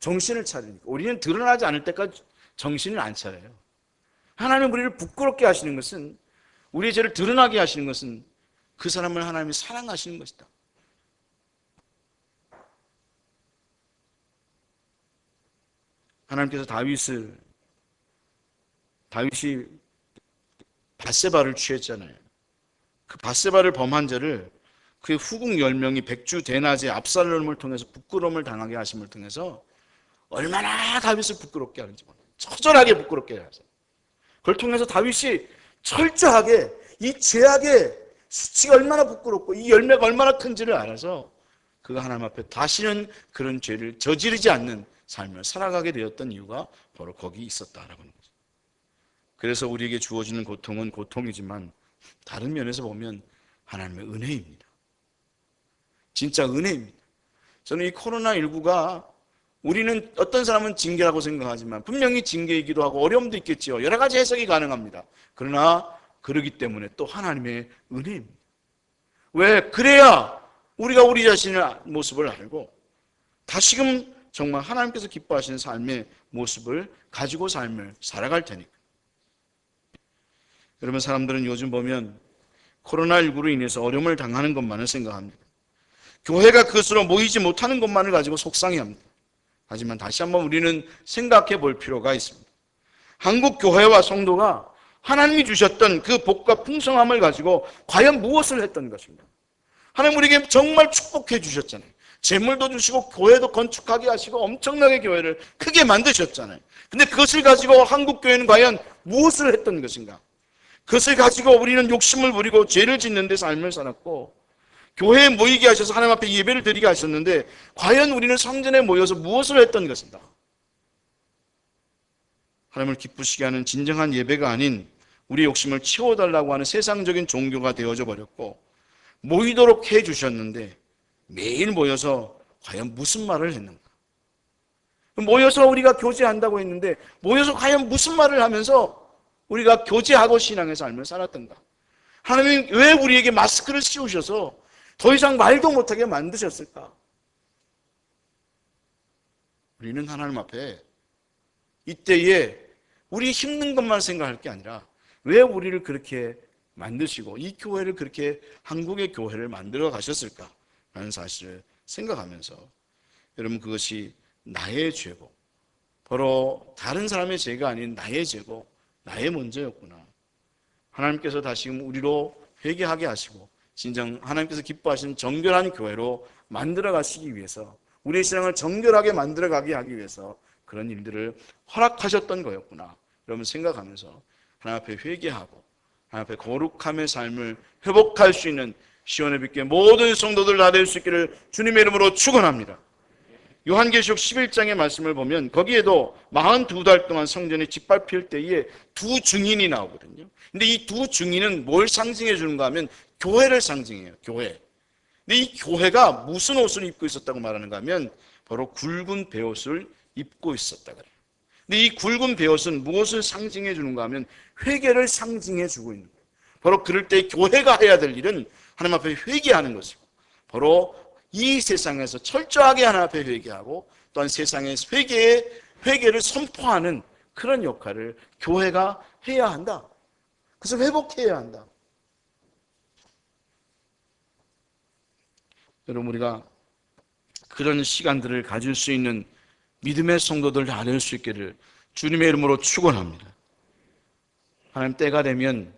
[SPEAKER 1] 정신을 차리니까. 우리는 드러나지 않을 때까지 정신을 안 차려요. 하나님 우리를 부끄럽게 하시는 것은, 우리의 죄를 드러나게 하시는 것은 그 사람을 하나님이 사랑하시는 것이다. 하나님께서 다윗이 밧세바를 취했잖아요. 그 밧세바를 범한 죄를 그의 후궁 10명이 백주 대낮에 압살롬을 통해서 부끄러움을 당하게 하심을 통해서 얼마나 다윗을 부끄럽게 하는지 몰라요. 처절하게 부끄럽게 하세요. 그걸 통해서 다윗이 철저하게 이 죄악의 수치가 얼마나 부끄럽고 이 열매가 얼마나 큰지를 알아서 그가 하나님 앞에 다시는 그런 죄를 저지르지 않는 삶을 살아가게 되었던 이유가 바로 거기 있었다라고 하는 거죠. 그래서 우리에게 주어지는 고통은 고통이지만 다른 면에서 보면 하나님의 은혜입니다. 진짜 은혜입니다. 저는 이 코로나19가 우리는 어떤 사람은 징계라고 생각하지만 분명히 징계이기도 하고 어려움도 있겠지요. 여러 가지 해석이 가능합니다. 그러나 그러기 때문에 또 하나님의 은혜입니다. 왜? 그래야 우리가 우리 자신의 모습을 알고 다시금 정말 하나님께서 기뻐하시는 삶의 모습을 가지고 삶을 살아갈 테니까. 여러분, 사람들은 요즘 보면 코로나19로 인해서 어려움을 당하는 것만을 생각합니다. 교회가 그것으로 모이지 못하는 것만을 가지고 속상해합니다. 하지만 다시 한번 우리는 생각해 볼 필요가 있습니다. 한국 교회와 성도가 하나님이 주셨던 그 복과 풍성함을 가지고 과연 무엇을 했던 것인가? 하나님 우리에게 정말 축복해 주셨잖아요. 재물도 주시고 교회도 건축하게 하시고 엄청나게 교회를 크게 만드셨잖아요. 근데 그것을 가지고 한국 교회는 과연 무엇을 했던 것인가? 그것을 가지고 우리는 욕심을 부리고 죄를 짓는 데 삶을 살았고, 교회에 모이게 하셔서 하나님 앞에 예배를 드리게 하셨는데 과연 우리는 성전에 모여서 무엇을 했던 것인가? 하나님을 기쁘시게 하는 진정한 예배가 아닌 우리의 욕심을 채워달라고 하는 세상적인 종교가 되어져 버렸고, 모이도록 해주셨는데 매일 모여서 과연 무슨 말을 했는가? 모여서 우리가 교제한다고 했는데 모여서 과연 무슨 말을 하면서 우리가 교제하고 신앙의 삶을 살았던가? 하나님이 왜 우리에게 마스크를 씌우셔서 더 이상 말도 못하게 만드셨을까? 우리는 하나님 앞에 이때에 우리 힘든 것만 생각할 게 아니라 왜 우리를 그렇게 만드시고 이 교회를 그렇게 한국의 교회를 만들어 가셨을까 라는 사실을 생각하면서, 여러분 그것이 나의 죄고 바로 다른 사람의 죄가 아닌 나의 죄고 나의 문제였구나. 하나님께서 다시금 우리로 회개하게 하시고 진정 하나님께서 기뻐하시는 정결한 교회로 만들어 가시기 위해서, 우리의 신앙을 정결하게 만들어 가게 하기 위해서 그런 일들을 허락하셨던 거였구나 여러분 생각하면서 하나님 앞에 회개하고 하나님 앞에 거룩함의 삶을 회복할 수 있는 시온의 빛교회 모든 성도들 다 될 수 있기를 주님의 이름으로 축원합니다. 요한계시록 11장의 말씀을 보면 거기에도 42달 동안 성전에 짓밟힐 때에 두 증인이 나오거든요. 근데 이 두 증인은 뭘 상징해 주는가 하면 교회를 상징해요. 교회. 근데 이 교회가 무슨 옷을 입고 있었다고 말하는가 하면 바로 굵은 베옷을 입고 있었다 그래요. 근데 이 굵은 베옷은 무엇을 상징해 주는가 하면 회개를 상징해 주고 있는 거예요. 바로 그럴 때 교회가 해야 될 일은 하나님 앞에 회개하는 것이고, 바로 이 세상에서 철저하게 하나님 앞에 회개하고 또한 세상의 회개를 선포하는 그런 역할을 교회가 해야 한다. 그래서 회복해야 한다. 여러분 우리가 그런 시간들을 가질 수 있는 믿음의 성도들 다 될 수 있기를 주님의 이름으로 축원합니다. 하나님 때가 되면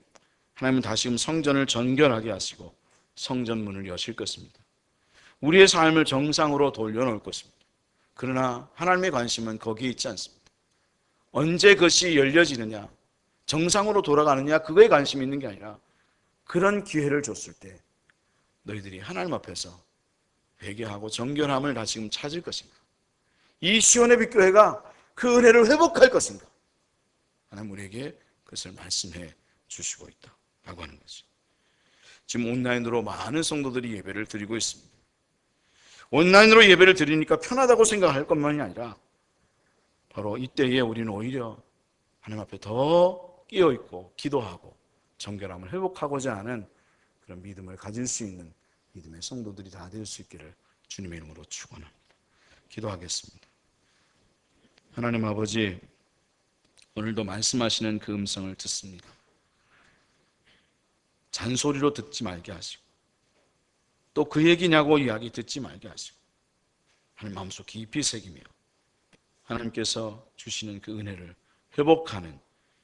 [SPEAKER 1] 하나님은 다시금 성전을 정결하게 하시고 성전문을 여실 것입니다. 우리의 삶을 정상으로 돌려놓을 것입니다. 그러나 하나님의 관심은 거기에 있지 않습니다. 언제 그것이 열려지느냐, 정상으로 돌아가느냐, 그거에 관심이 있는 게 아니라 그런 기회를 줬을 때 너희들이 하나님 앞에서 회개하고 정결함을 다시금 찾을 것인가, 이 시온의 빛 교회가 그 은혜를 회복할 것인가, 하나님 우리에게 그것을 말씀해 주시고 있다라고 하는 거죠. 지금 온라인으로 많은 성도들이 예배를 드리고 있습니다. 온라인으로 예배를 드리니까 편하다고 생각할 것만이 아니라 바로 이때에 우리는 오히려 하나님 앞에 더 끼어있고 기도하고 정결함을 회복하고자 하는 그런 믿음을 가질 수 있는 믿음의 성도들이 다 될 수 있기를 주님의 이름으로 축원합니다. 기도하겠습니다. 하나님 아버지, 오늘도 말씀하시는 그 음성을 듣습니다. 잔소리로 듣지 말게 하시고 또 그 얘기냐고 이야기 듣지 말게 하시고 하나님 마음속 깊이 새기며 하나님께서 주시는 그 은혜를 회복하는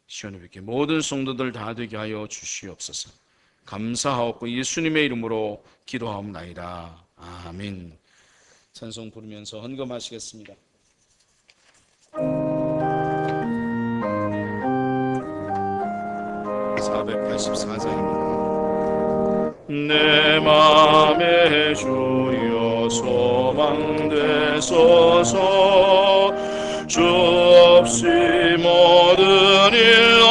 [SPEAKER 1] 시온의 빛 모든 성도들 다 되게 하여 주시옵소서. 감사하옵고 예수님의 이름으로 기도하옵나이다. 아멘. 찬송 부르면서 헌금하시겠습니다. 내 맘에 주여 소망되소서. 주 없이 모든 일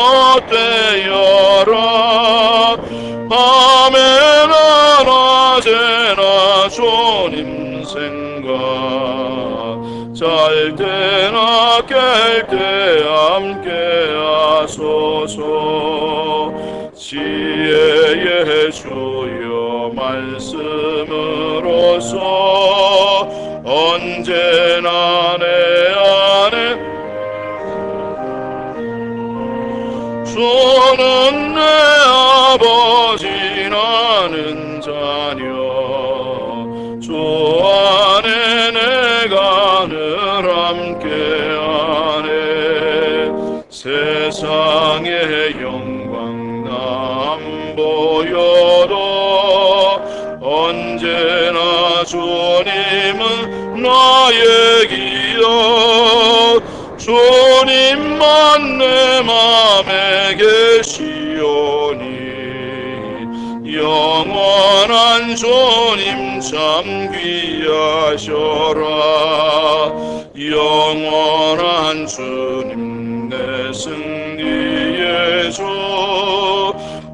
[SPEAKER 1] 어때여라. 밤에나 낮에나 주님 생각, 잘 때나 깰 때 함께 하소서. 지혜의 주여 말씀으로서 언제나 내 안에 주는 내 아버지 나는 자녀 주 안에 내가 늘 함께하네. 세상의 영광 난 보여도 언제나 주님은 나의 기억. 주님만 내 맘에 계시오니 영원한 주님 참 귀하셔라. 영원한 주님 내 승리의 주.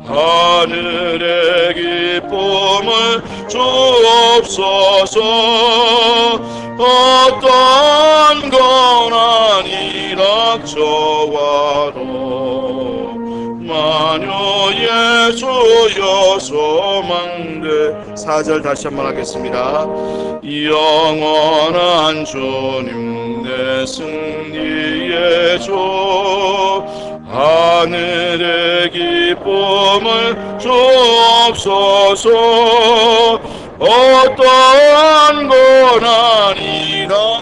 [SPEAKER 1] 하늘의 기쁨을 주옵소서. 어떤 건 아니라 저와도 만유의 주여 소망돼. 4절 다시 한번 하겠습니다. 영원한 주님 내 승리의 주. 하늘의 기쁨을 주옵소서. 어떠한 건 아니라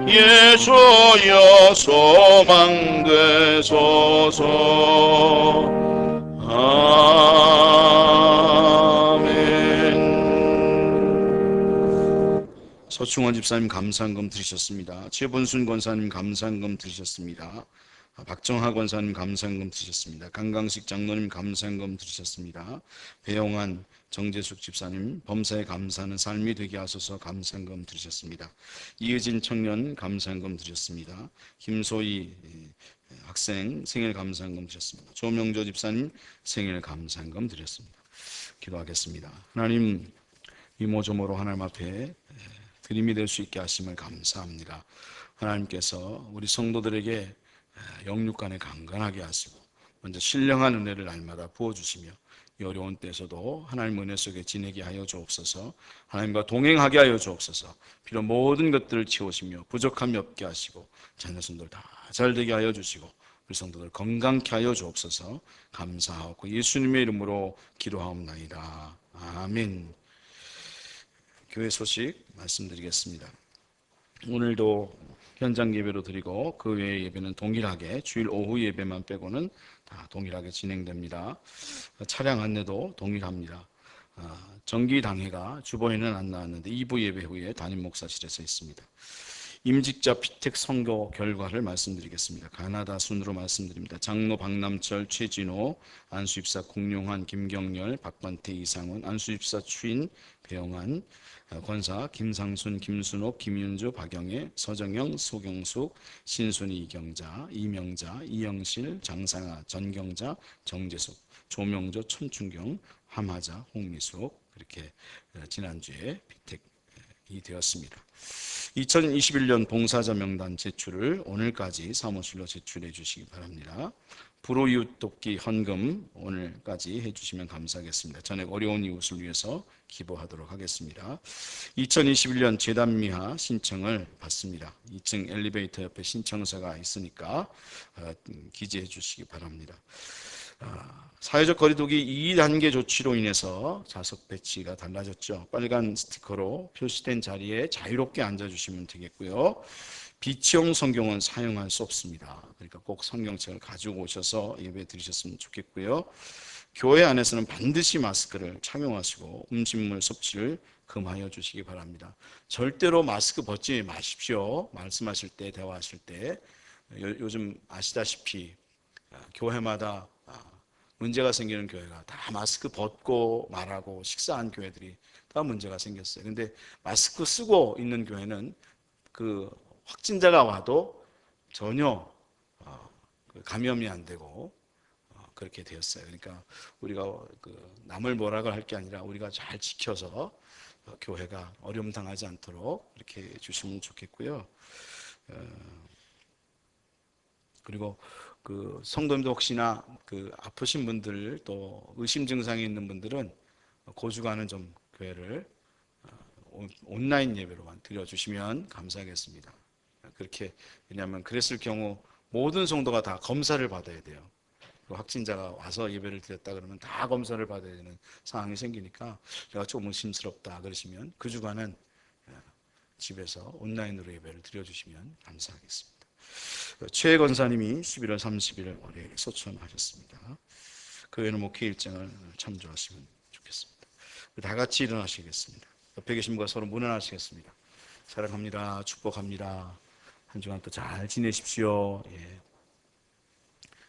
[SPEAKER 1] 예수여 소망되소서. 아멘. 서충원 집사님 감사한금 드리셨습니다. 최본순 권사님 감사한금 드리셨습니다. 박정하 권사님 감사한금 드리셨습니다. 강강식 장로님 감사한금 드리셨습니다. 배영환 정재숙 집사님 범사에 감사하는 삶이 되게 하소서 감사한금 드리셨습니다. 이의진 청년 감사한금 드렸습니다. 김소희 학생 생일 감사한금 드렸습니다. 조명조 집사님 생일 감사한금 드렸습니다. 기도하겠습니다. 하나님, 이모저모로 하나님 앞에 드림이 될 수 있게 하심을 감사합니다. 하나님께서 우리 성도들에게 영육간에 강건하게 하시고 먼저 신령한 은혜를 날마다 부어주시며 이 어려운 때에서도 하나님 은혜 속에 지내게 하여 주옵소서. 하나님과 동행하게 하여 주옵소서. 비록 모든 것들을 치우시며 부족함이 없게 하시고 자녀손들 다 잘되게 하여 주시고 우리 성도들 건강케 하여 주옵소서. 감사하고 예수님의 이름으로 기도하옵나이다. 아멘. 교회 소식 말씀드리겠습니다. 오늘도 현장 예배로 드리고 그 외의 예배는 동일하게 주일 오후 예배만 빼고는 다 동일하게 진행됩니다. 차량 안내도 동일합니다. 정기당회가 주보에는 안 나왔는데 2부 예배 후에 담임 목사실에서 있습니다. 임직자 피택 선교 결과를 말씀드리겠습니다. 가나다 순으로 말씀드립니다. 장로 박남철, 최진호, 안수입사 공룡환, 김경렬, 박관태, 이상훈, 안수입사 추인, 배영환, 권사 김상순, 김순옥, 김윤주, 박영애, 서정영, 소경숙, 신순이, 이경자, 이명자, 이영실, 장상아, 전경자, 정재숙, 조명조, 천춘경, 함하자, 홍미숙. 그렇게 지난주에 피택이 되었습니다. 2021년 봉사자 명단 제출을 오늘까지 사무실로 제출해 주시기 바랍니다. 불우이웃 돕기 헌금 오늘까지 해주시면 감사하겠습니다. 전액 어려운 이웃을 위해서 기부하도록 하겠습니다. 2021년 재단미화 신청을 받습니다. 2층 엘리베이터 옆에 신청서가 있으니까 기재해 주시기 바랍니다. 사회적 거리두기 2단계 조치로 인해서 좌석 배치가 달라졌죠. 빨간 스티커로 표시된 자리에 자유롭게 앉아주시면 되겠고요. 비치용 성경은 사용할 수 없습니다. 그러니까 꼭 성경책을 가지고 오셔서 예배 드리셨으면 좋겠고요. 교회 안에서는 반드시 마스크를 착용하시고 음식물 섭취를 금하여 주시기 바랍니다. 절대로 마스크 벗지 마십시오. 말씀하실 때, 대화하실 때. 요즘 아시다시피 교회마다 문제가 생기는 교회가 다 마스크 벗고 말하고 식사한 교회들이 다 문제가 생겼어요. 근데 마스크 쓰고 있는 교회는 그 확진자가 와도 전혀 감염이 안 되고 그렇게 되었어요. 그러니까 우리가 남을 뭐라고 할 게 아니라 우리가 잘 지켜서 교회가 어려움 당하지 않도록 이렇게 해주시면 좋겠고요. 그리고 성도님도 혹시나 아프신 분들 또 의심 증상이 있는 분들은 고주가는 좀 교회를 온라인 예배로만 드려주시면 감사하겠습니다. 그렇게 왜냐하면 그랬을 경우 모든 성도가 다 검사를 받아야 돼요. 확진자가 와서 예배를 드렸다 그러면 다 검사를 받아야 되는 상황이 생기니까 제가 조금 의심스럽다 그러시면 그 주간은 집에서 온라인으로 예배를 드려주시면 감사하겠습니다. 최 권사님이 11월 30일 월요일에 소천하셨습니다. 그 외에는 목회 일정을 참조하시면 좋겠습니다. 다 같이 일어나시겠습니다. 옆에 계신 분과 서로 문안하시겠습니다. 사랑합니다. 축복합니다. 한 주간 또 잘 지내십시오. 예.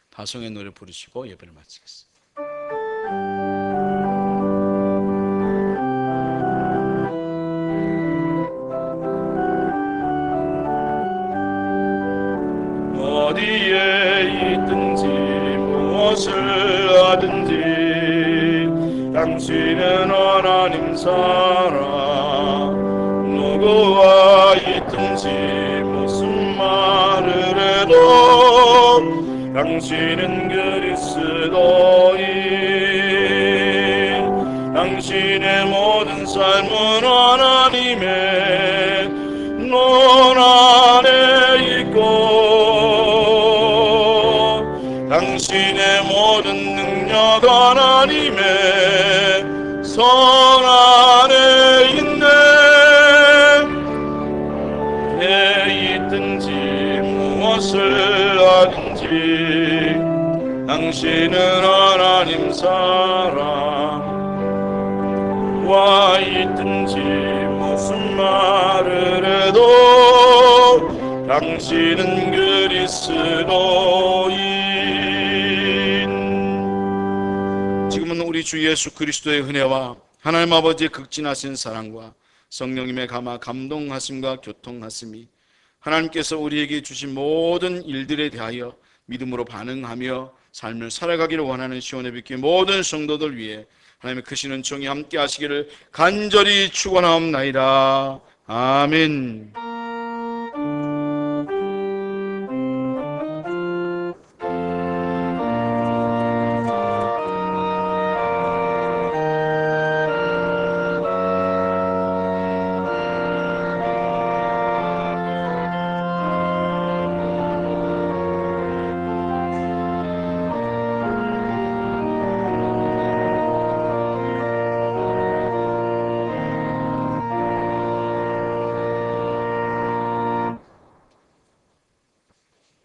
[SPEAKER 1] 다송의 노래 부르시고 예배를 마치겠습니다.
[SPEAKER 3] 어디에 있든지 무엇을 하든지 당신은 하나님 사랑 누구와 있든지 무슨 말을 해도 당신은 그리스도인 당신의 모든 삶은 하나님의 눈 안에 있고 당신의 모든 능력 하나님의 손 안에 있네 내 있든지 무엇을 하든지 당신은 하나님 사랑와 있든지 무슨 말을 해도 당신은 그리스도인
[SPEAKER 1] 지금은 우리 주 예수 그리스도의 은혜와 하나님 아버지의 극진하신 사랑과 성령님의 감동하심과 교통하심이 하나님께서 우리에게 주신 모든 일들에 대하여 믿음으로 반응하며 삶을 살아가기를 원하는 시온의 빛교회 모든 성도들 위해 하나님의 크신 은총이 함께 하시기를 간절히 축원하옵나이다. 아멘.